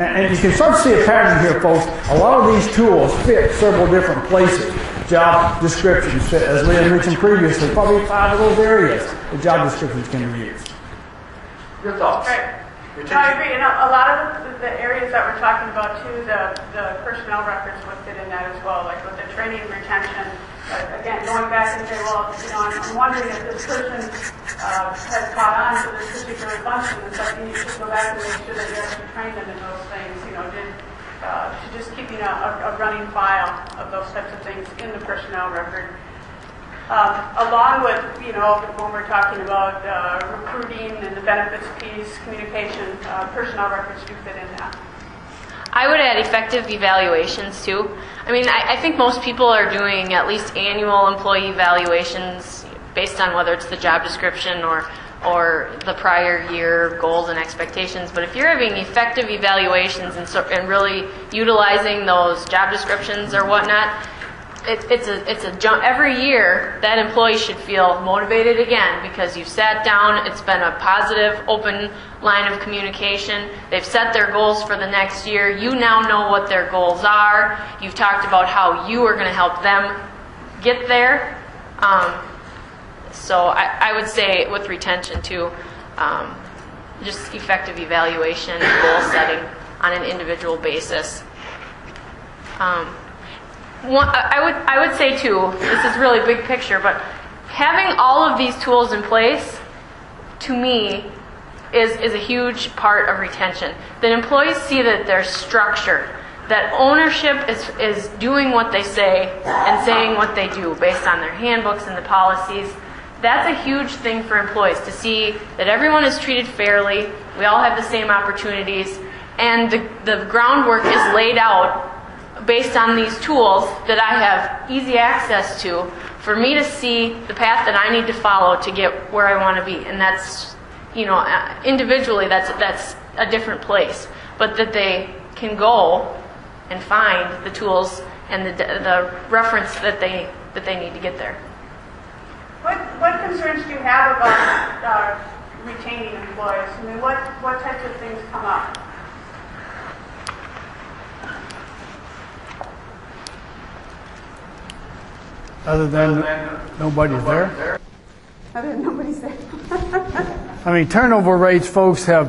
And you can start to see a pattern here, folks. A lot of these tools fit several different places. Job descriptions fit, as Leah mentioned previously, probably 5 of those areas the job descriptions can be used. Your thoughts? Right. No, I agree. And a lot of the areas that we're talking about too, the personnel records would fit in that as well, like with the training and retention. Again, going back and say, well, you know, I'm wondering if this person has caught on to this particular function. It's like you need to go back and make sure that you actually train them in those things. You know, just keeping a running file of those types of things in the personnel record. Along with, you know, when we're talking about recruiting and the benefits piece, communication, personnel records do fit in that. I would add effective evaluations too. I mean, I think most people are doing at least annual employee evaluations based on whether it's the job description or the prior year goals and expectations. But if you're having effective evaluations and really utilizing those job descriptions or whatnot, it's a jump. Every year, that employee should feel motivated again because you've sat down, it's been a positive, open line of communication. They've set their goals for the next year. You now know what their goals are. You've talked about how you are going to help them get there. So I would say with retention too, just effective evaluation and goal setting on an individual basis. I would say too, this is really big picture, but having all of these tools in place, to me, is a huge part of retention. That employees see that there's structure, that ownership is doing what they say and saying what they do based on their handbooks and the policies. That's a huge thing for employees, to see that everyone is treated fairly, we all have the same opportunities, and the groundwork is laid out based on these tools that I have easy access to for me to see the path that I need to follow to get where I want to be. And that's, individually that's a different place, but that they can go and find the tools and the reference that they need to get there. What concerns do you have about retaining employees? I mean, what types of things come up? Other than nobody's there? Other than nobody's there. I mean, turnover rates, folks, I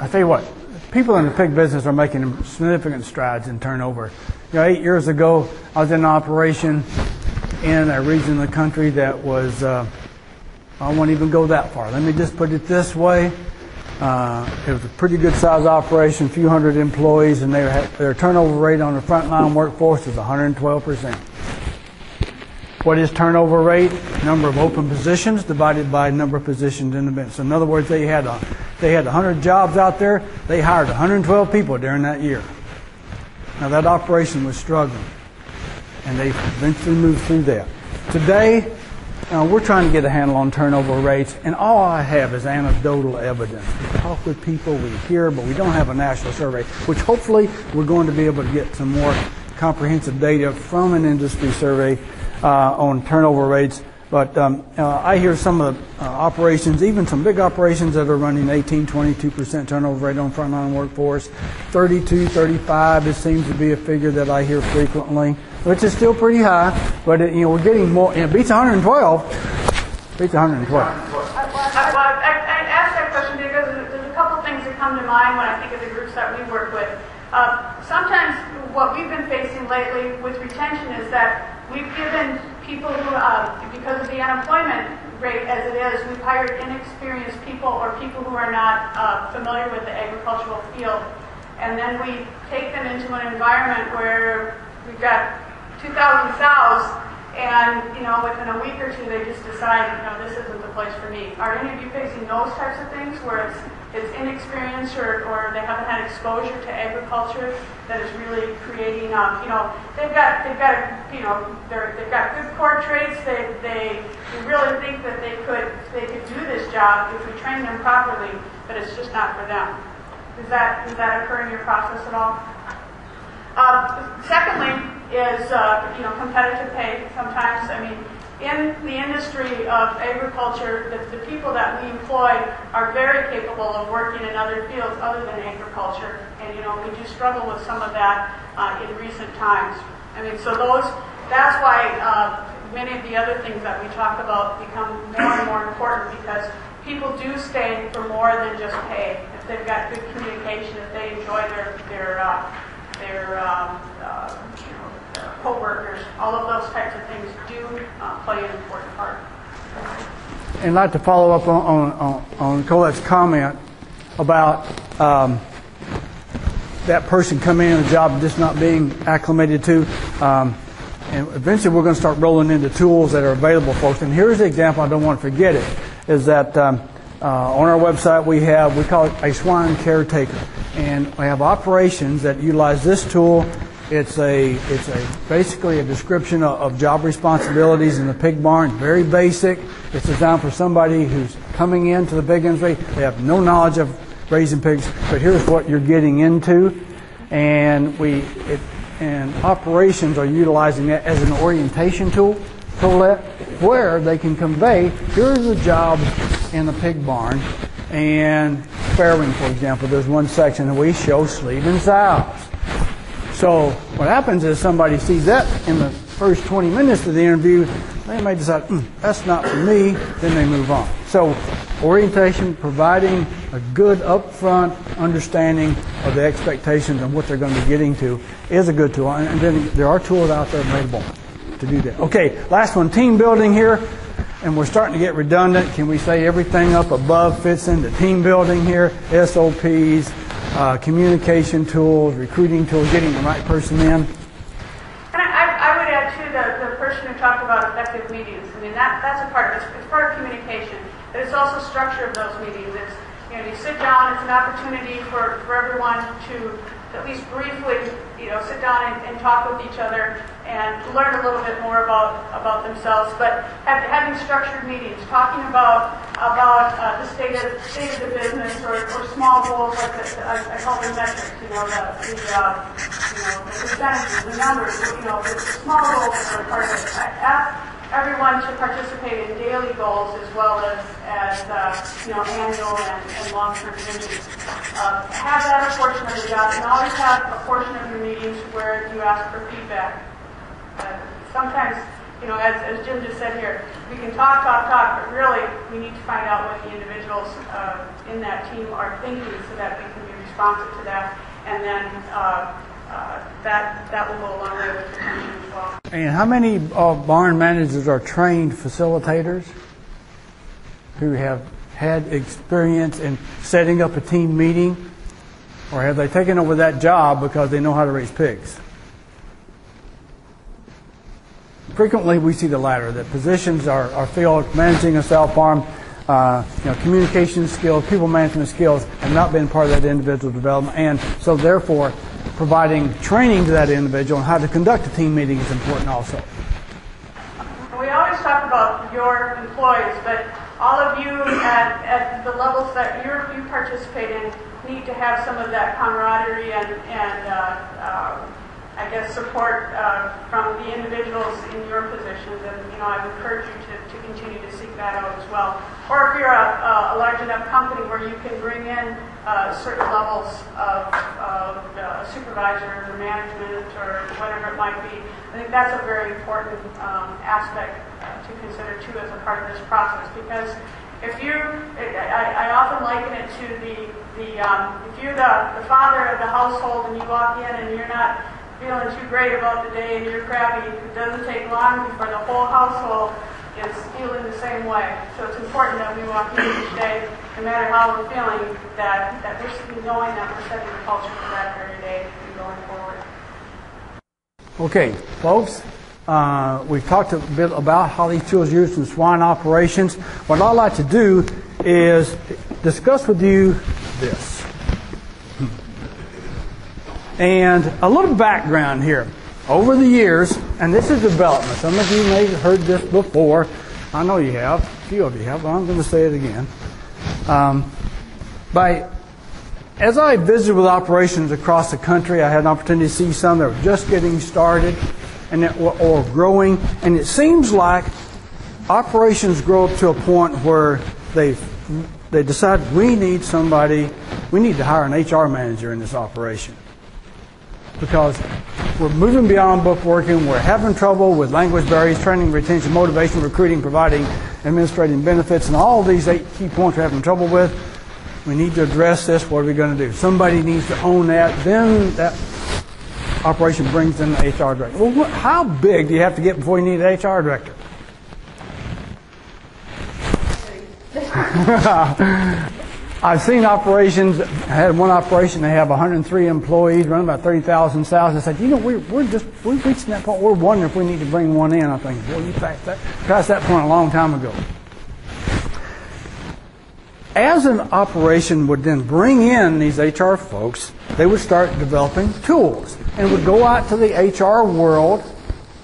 tell you what, people in the pig business are making significant strides in turnover. 8 years ago, I was in an operation in a region of the country that was, I won't even go that far. Let me just put it this way. It was a pretty good size operation, a few hundred employees, and their turnover rate on the frontline workforce was 112%. What is turnover rate? Number of open positions divided by number of positions in the business. So in other words, they had 100 jobs out there. They hired 112 people during that year. Now that operation was struggling, and they eventually moved through that. Today, we're trying to get a handle on turnover rates, and all I have is anecdotal evidence. We talk with people, we hear, but we don't have a national survey, which hopefully we're going to be able to get some more comprehensive data from an industry survey on turnover rates. But I hear some of the operations, even some big operations that are running 18, 22% turnover rate on frontline workforce. 32, 35, it seems to be a figure that I hear frequently, which is still pretty high. But we're getting more. It beats 112. Beats 112. I asked that question because there's a couple things that come to mind when I think of the groups that we work with. Sometimes what we've been facing lately with retention is that we've given people who, because of the unemployment rate as it is, we've hired inexperienced people or people who are not familiar with the agricultural field. And then we take them into an environment where we've got 2,000 sows, and within a week or two they just decide, this isn't the place for me. Are any of you facing those types of things where it's inexperience or they haven't had exposure to agriculture that is really creating they've got good core traits. They really think that they could do this job if we train them properly, but it's just not for them. Does that occur in your process at all? Secondly is competitive pay. Sometimes, in the industry of agriculture, the people that we employ are very capable of working in other fields other than agriculture, and we do struggle with some of that in recent times. That's why many of the other things that we talk about become more and more important, because people do stay for more than just pay. If they've got good communication, if they enjoy their co-workers, all of those types of things do play an important part. And I'd like to follow up on Colette's comment about that person coming in a job just not being acclimated to. And eventually we're going to start rolling into tools that are available for us. And here's the example, I don't want to forget it, is that on our website we call it a swine caretaker. And we have operations that utilize this tool. It's basically a description of job responsibilities in the pig barn. Very basic. It's designed for somebody who's coming into the pig industry. They have no knowledge of raising pigs, but here's what you're getting into. And operations are utilizing that as an orientation tool, where they can convey, here's the job in the pig barn. And farrowing, for example, there's one section that we show sleeving sows. So what happens is somebody sees that in the first 20 minutes of the interview, They may decide, that's not for me, then they move on. So orientation, providing a good upfront understanding of the expectations and what they're going to be getting to is a good tool. And then there are tools out there available to do that. Okay, last one, team building here. And we're starting to get redundant. Can we say everything up above fits into team building here? SOPs, communication tools, recruiting tools, getting the right person in. And I would add, too, the person who talked about effective meetings. I mean, that's a part of it. It's part of communication. But it's also structure of those meetings. It's, you sit down, it's an opportunity for everyone to at least briefly, sit down and talk with each other and learn a little bit more about themselves. But having structured meetings, talking about the state of the business or small goals like I call them metrics. The percentages, the numbers. The small goals are part of it. Ask everyone to participate in daily goals as well as annual and long-term visions. Have that a portion of the job, and always have a portion of your meetings where you ask for feedback. Sometimes, as Jim just said here, we can talk, but really we need to find out what the individuals in that team are thinking so that we can be responsive to that, and then that will go a long way with retention as well. And how many barn managers are trained facilitators who have had experience in setting up a team meeting, or have they taken over that job because they know how to raise pigs? Frequently we see the latter, that positions are filled, managing a sow farm, communication skills, people management skills have not been part of that individual development, and so therefore providing training to that individual on how to conduct a team meeting is important also. We always talk about your employees, but all of you at the levels that you participate in need to have some of that camaraderie and support from the individuals in your positions. And I would encourage you to continue to seek that out as well. Or if you're a large enough company where you can bring in certain levels of supervisors or management or whatever it might be, I think that's a very important aspect to consider too as a part of this process. Because if I often liken it to if you're the father of the household and you walk in and you're not feeling too great about the day and you're crabby, it doesn't take long before the whole household is feeling the same way. So it's important that we walk in each day, no matter how we're feeling, that we're knowing that we're setting the culture for that very day and going forward. Okay, folks, we've talked a bit about how these tools are used in swine operations. What I'd like to do is discuss with you this. And a little background here. Over the years, and this is development. Some of you may have heard this before. I know you have. A few of you have, but I'm going to say it again. As I visited with operations across the country, I had an opportunity to see some that were just getting started or growing. And it seems like operations grow up to a point where they decide we need to hire an HR manager in this operation. Because we're moving beyond book working, we're having trouble with language barriers, training, retention, motivation, recruiting, providing administrative benefits, and all these 8 key points we're having trouble with. We need to address this. What are we going to do? Somebody needs to own that. Then that operation brings in the HR director. Well, how big do you have to get before you need an HR director? I've seen operations. I had one operation. They have 103 employees, run about 30,000 sows. I said, we're reaching that point. We're wondering if we need to bring one in. I think, boy, you passed that point a long time ago. As an operation would then bring in these HR folks, they would start developing tools and would go out to the HR world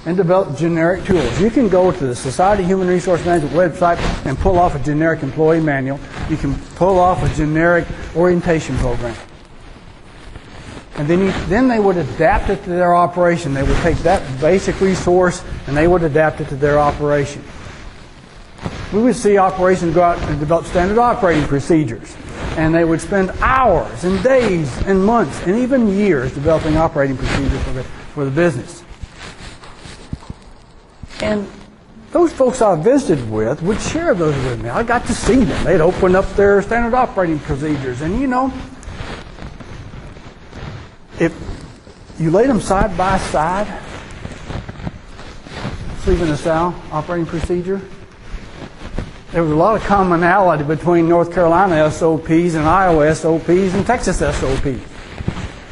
and develop generic tools. You can go to the Society of Human Resource Management website and pull off a generic employee manual. You can pull off a generic orientation program. And then they would adapt it to their operation. They would take that basic resource and they would adapt it to their operation. We would see operations go out and develop standard operating procedures. And they would spend hours and days and months and even years developing operating procedures for the business. And those folks I visited with would share those with me. I got to see them. They'd open up their standard operating procedures. And if you laid them side by side, sleep in the cell, operating procedure, there was a lot of commonality between North Carolina SOPs and Iowa SOPs and Texas SOPs.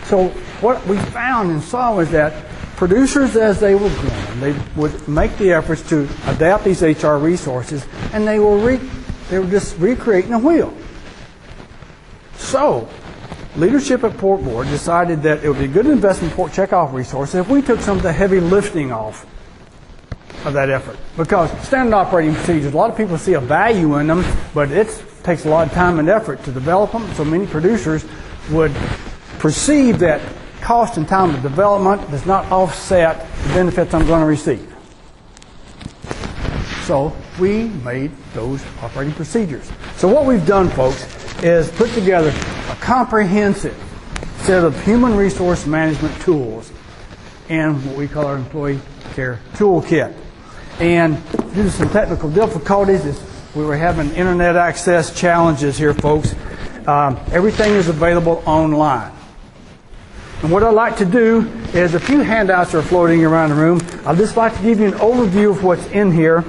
So what we found and saw was that producers, as they were growing, they would make the efforts to adapt these HR resources, and they were just recreating the wheel. So leadership at Port Board decided that it would be a good investment in port checkoff resources if we took some of the heavy lifting off of that effort. Because standard operating procedures, a lot of people see a value in them, but it takes a lot of time and effort to develop them. So many producers would perceive that cost and time of development does not offset the benefits I'm going to receive. So we made those operating procedures. So what we've done, folks, is put together a comprehensive set of human resource management tools and what we call our employee care toolkit. And due to some technical difficulties, we were having internet access challenges here, folks. Everything is available online. And what I'd like to do is, a few handouts are floating around the room. I'd just like to give you an overview of what's in here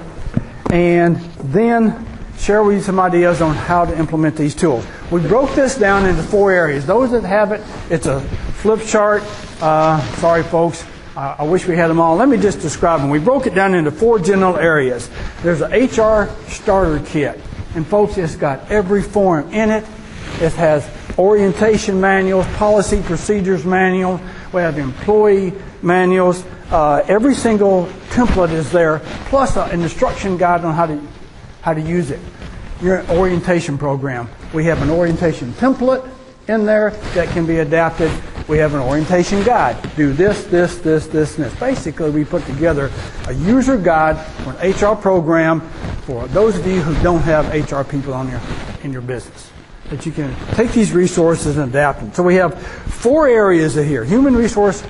and then share with you some ideas on how to implement these tools. We broke this down into 4 areas. Those that have it, it's a flip chart. Sorry, folks. I wish we had them all. Let me just describe them. We broke it down into 4 general areas. There's an HR starter kit. And folks, it's got every form in it. It has orientation manuals, policy procedures manuals. We have employee manuals. Every single template is there, plus an instruction guide on how to use it. Your orientation program. We have an orientation template in there that can be adapted. We have an orientation guide. Do this, this, this, this, and this. Basically, we put together a user guide for an HR program for those of you who don't have HR people in your business, that you can take these resources and adapt them. So we have 4 areas here. Human Resource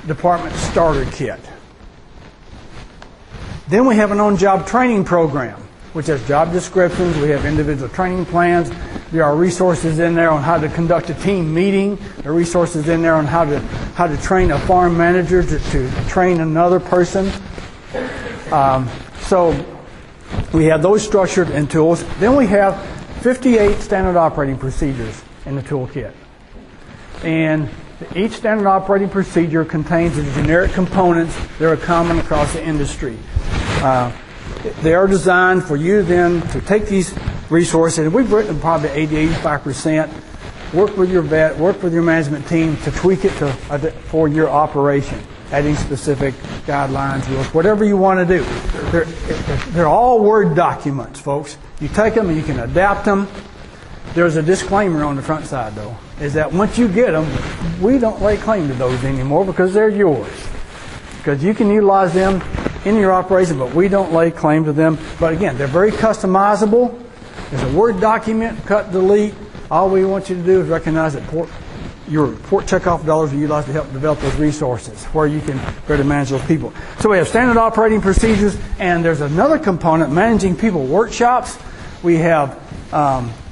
Department Starter Kit. Then we have an on-job training program, which has job descriptions. We have individual training plans. There are resources in there on how to conduct a team meeting. There are resources in there on how to train a farm manager to train another person. So we have those structured in tools. Then we have 58 standard operating procedures in the toolkit. And each standard operating procedure contains the generic components that are common across the industry. They are designed for you then to take these resources, and we've written probably 80-85%, work with your vet, work with your management team to tweak it for your operation, adding specific guidelines, rules, whatever you want to do. They're all Word documents, folks. You take them and you can adapt them. There's a disclaimer on the front side, though, is that once you get them, we don't lay claim to those anymore because they're yours. Because you can utilize them in your operation, but we don't lay claim to them. But again, they're very customizable. There's a Word document, cut, delete. All we want you to do is recognize that your port checkoff dollars are utilized to help develop those resources where you can better manage those people. So we have standard operating procedures, and there's another component, managing people workshops. We have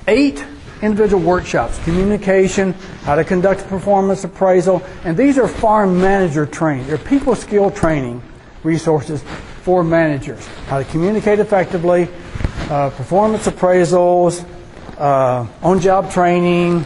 8 individual workshops, communication, how to conduct a performance appraisal, and these are farm manager training. They're people skill training resources for managers, how to communicate effectively, performance appraisals, on-job training,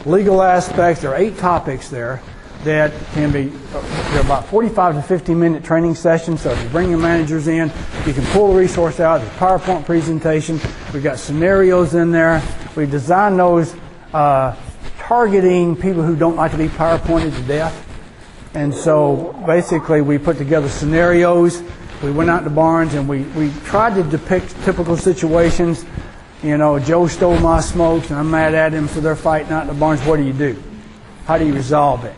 legal aspects. There are 8 topics there that can be, they're about 45 to 50-minute training sessions. So if you bring your managers in, you can pull the resource out, the PowerPoint presentation. We've got scenarios in there. We designed those targeting people who don't like to be PowerPointed to death. And so basically we put together scenarios. We went out to barns and we tried to depict typical situations. You know, Joe stole my smokes and I'm mad at him, so they're fighting out in the barns. What do you do? How do you resolve it?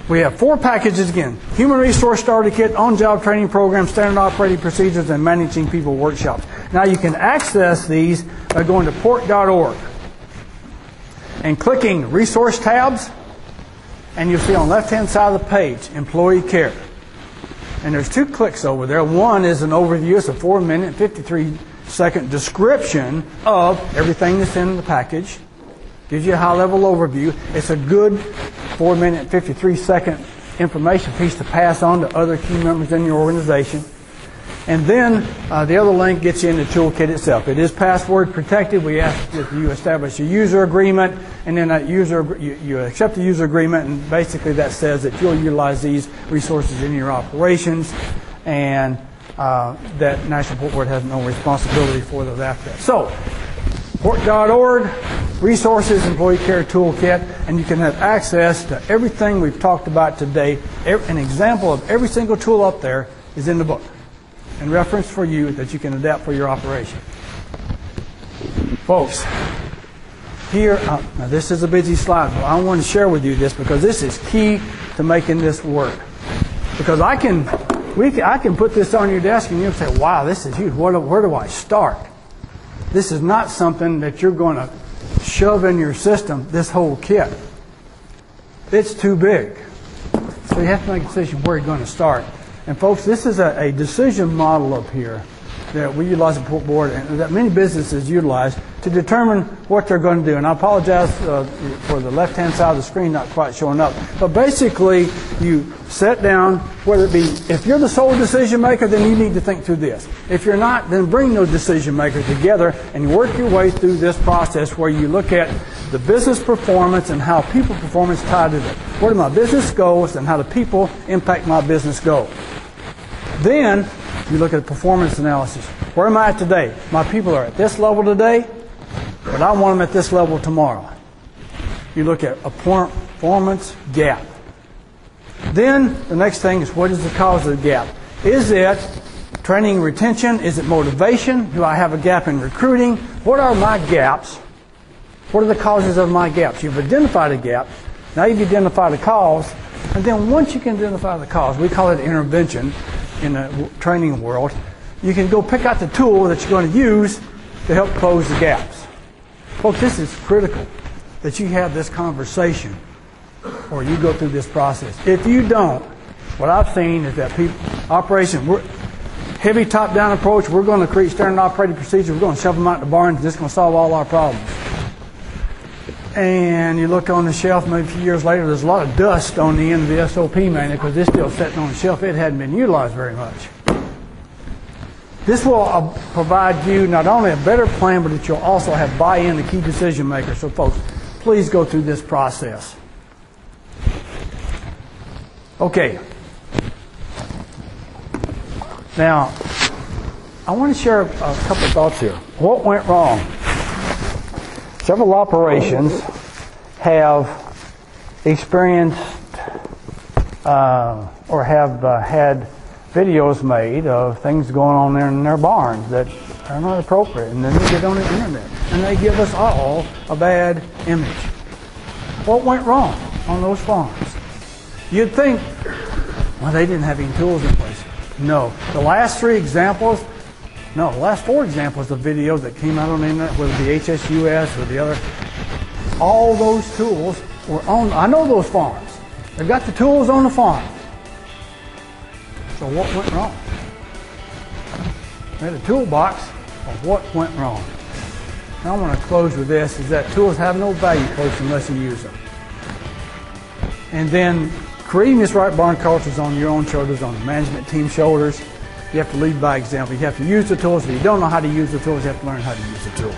We have 4 packages again. Human Resource Starter Kit, On-Job Training Program, Standard Operating Procedures, and Managing People Workshops. Now you can access these by going to port.org and clicking Resource tabs and you'll see on the left-hand side of the page, Employee Care. And there's 2 clicks over there. One is an overview. It's a 4-minute, 53-second description of everything that's in the package. Gives you a high-level overview. It's a good 4-minute, 53-second information piece to pass on to other key members in your organization. And then the other link gets you in the toolkit itself. It is password protected. We ask that you establish a user agreement, and then that you accept the user agreement, and basically that says that you'll utilize these resources in your operations, and that National Support Board has no responsibility for those after that. So, support.org, resources, employee care toolkit, and you can have access to everything we've talked about today. An example of every single tool up there is in the book, and reference for you that you can adapt for your operation. Folks, here, now this is a busy slide, but I want to share with you this because this is key to making this work. Because I can put this on your desk and you'll say, wow, this is huge. Where do I start? This is not something that you're going to shove in your system, this whole kit. It's too big. So you have to make a decision where you're going to start. And folks, this is a decision model up here that we utilize at Support Board and that many businesses utilize to determine what they're going to do. And I apologize for the left-hand side of the screen not quite showing up. But basically, you sit down, whether it be, if you're the sole decision maker, then you need to think through this. If you're not, then bring those decision makers together and work your way through this process where you look at the business performance and how people performance tied to it. What are my business goals and how do people impact my business goals? Then you look at performance analysis. Where am I at today? My people are at this level today, but I want them at this level tomorrow. You look at a performance gap. Then the next thing is, what is the cause of the gap? Is it training and retention? Is it motivation? Do I have a gap in recruiting? What are my gaps? What are the causes of my gaps? You've identified a gap. Now you've identified a cause. And then once you can identify the cause, we call it intervention in the training world, you can go pick out the tool that you're going to use to help close the gaps. Folks, this is critical that you have this conversation or you go through this process. If you don't, what I've seen is that heavy top-down approach, we're going to create standard operating procedures, we're going to shove them out in the barn, and this is going to solve all our problems. And you look on the shelf maybe a few years later, there's a lot of dust on the end of the SOP manual because it's still sitting on the shelf. It hadn't been utilized very much. This will provide you not only a better plan, but that you'll also have buy-in to key decision makers. So folks, please go through this process. Okay. Now, I want to share a couple of thoughts here. What went wrong? Several operations have experienced or have had videos made of things going on there in their barns that are not appropriate, and then they get on the internet and they give us all a bad image. What went wrong on those farms? You'd think, well, they didn't have any tools in place. No. The last 4 examples of videos that came out on the internet, whether it be HSUS or the other, all those tools were on, I know those farms. They've got the tools on the farm. So what went wrong? We had a toolbox of what went wrong. And I want to close with this, is that tools have no value, folks, unless you use them. And then creating this right barn culture is on your own shoulders, on the management team shoulders. You have to lead by example. You have to use the tools. If you don't know how to use the tools, you have to learn how to use the tool.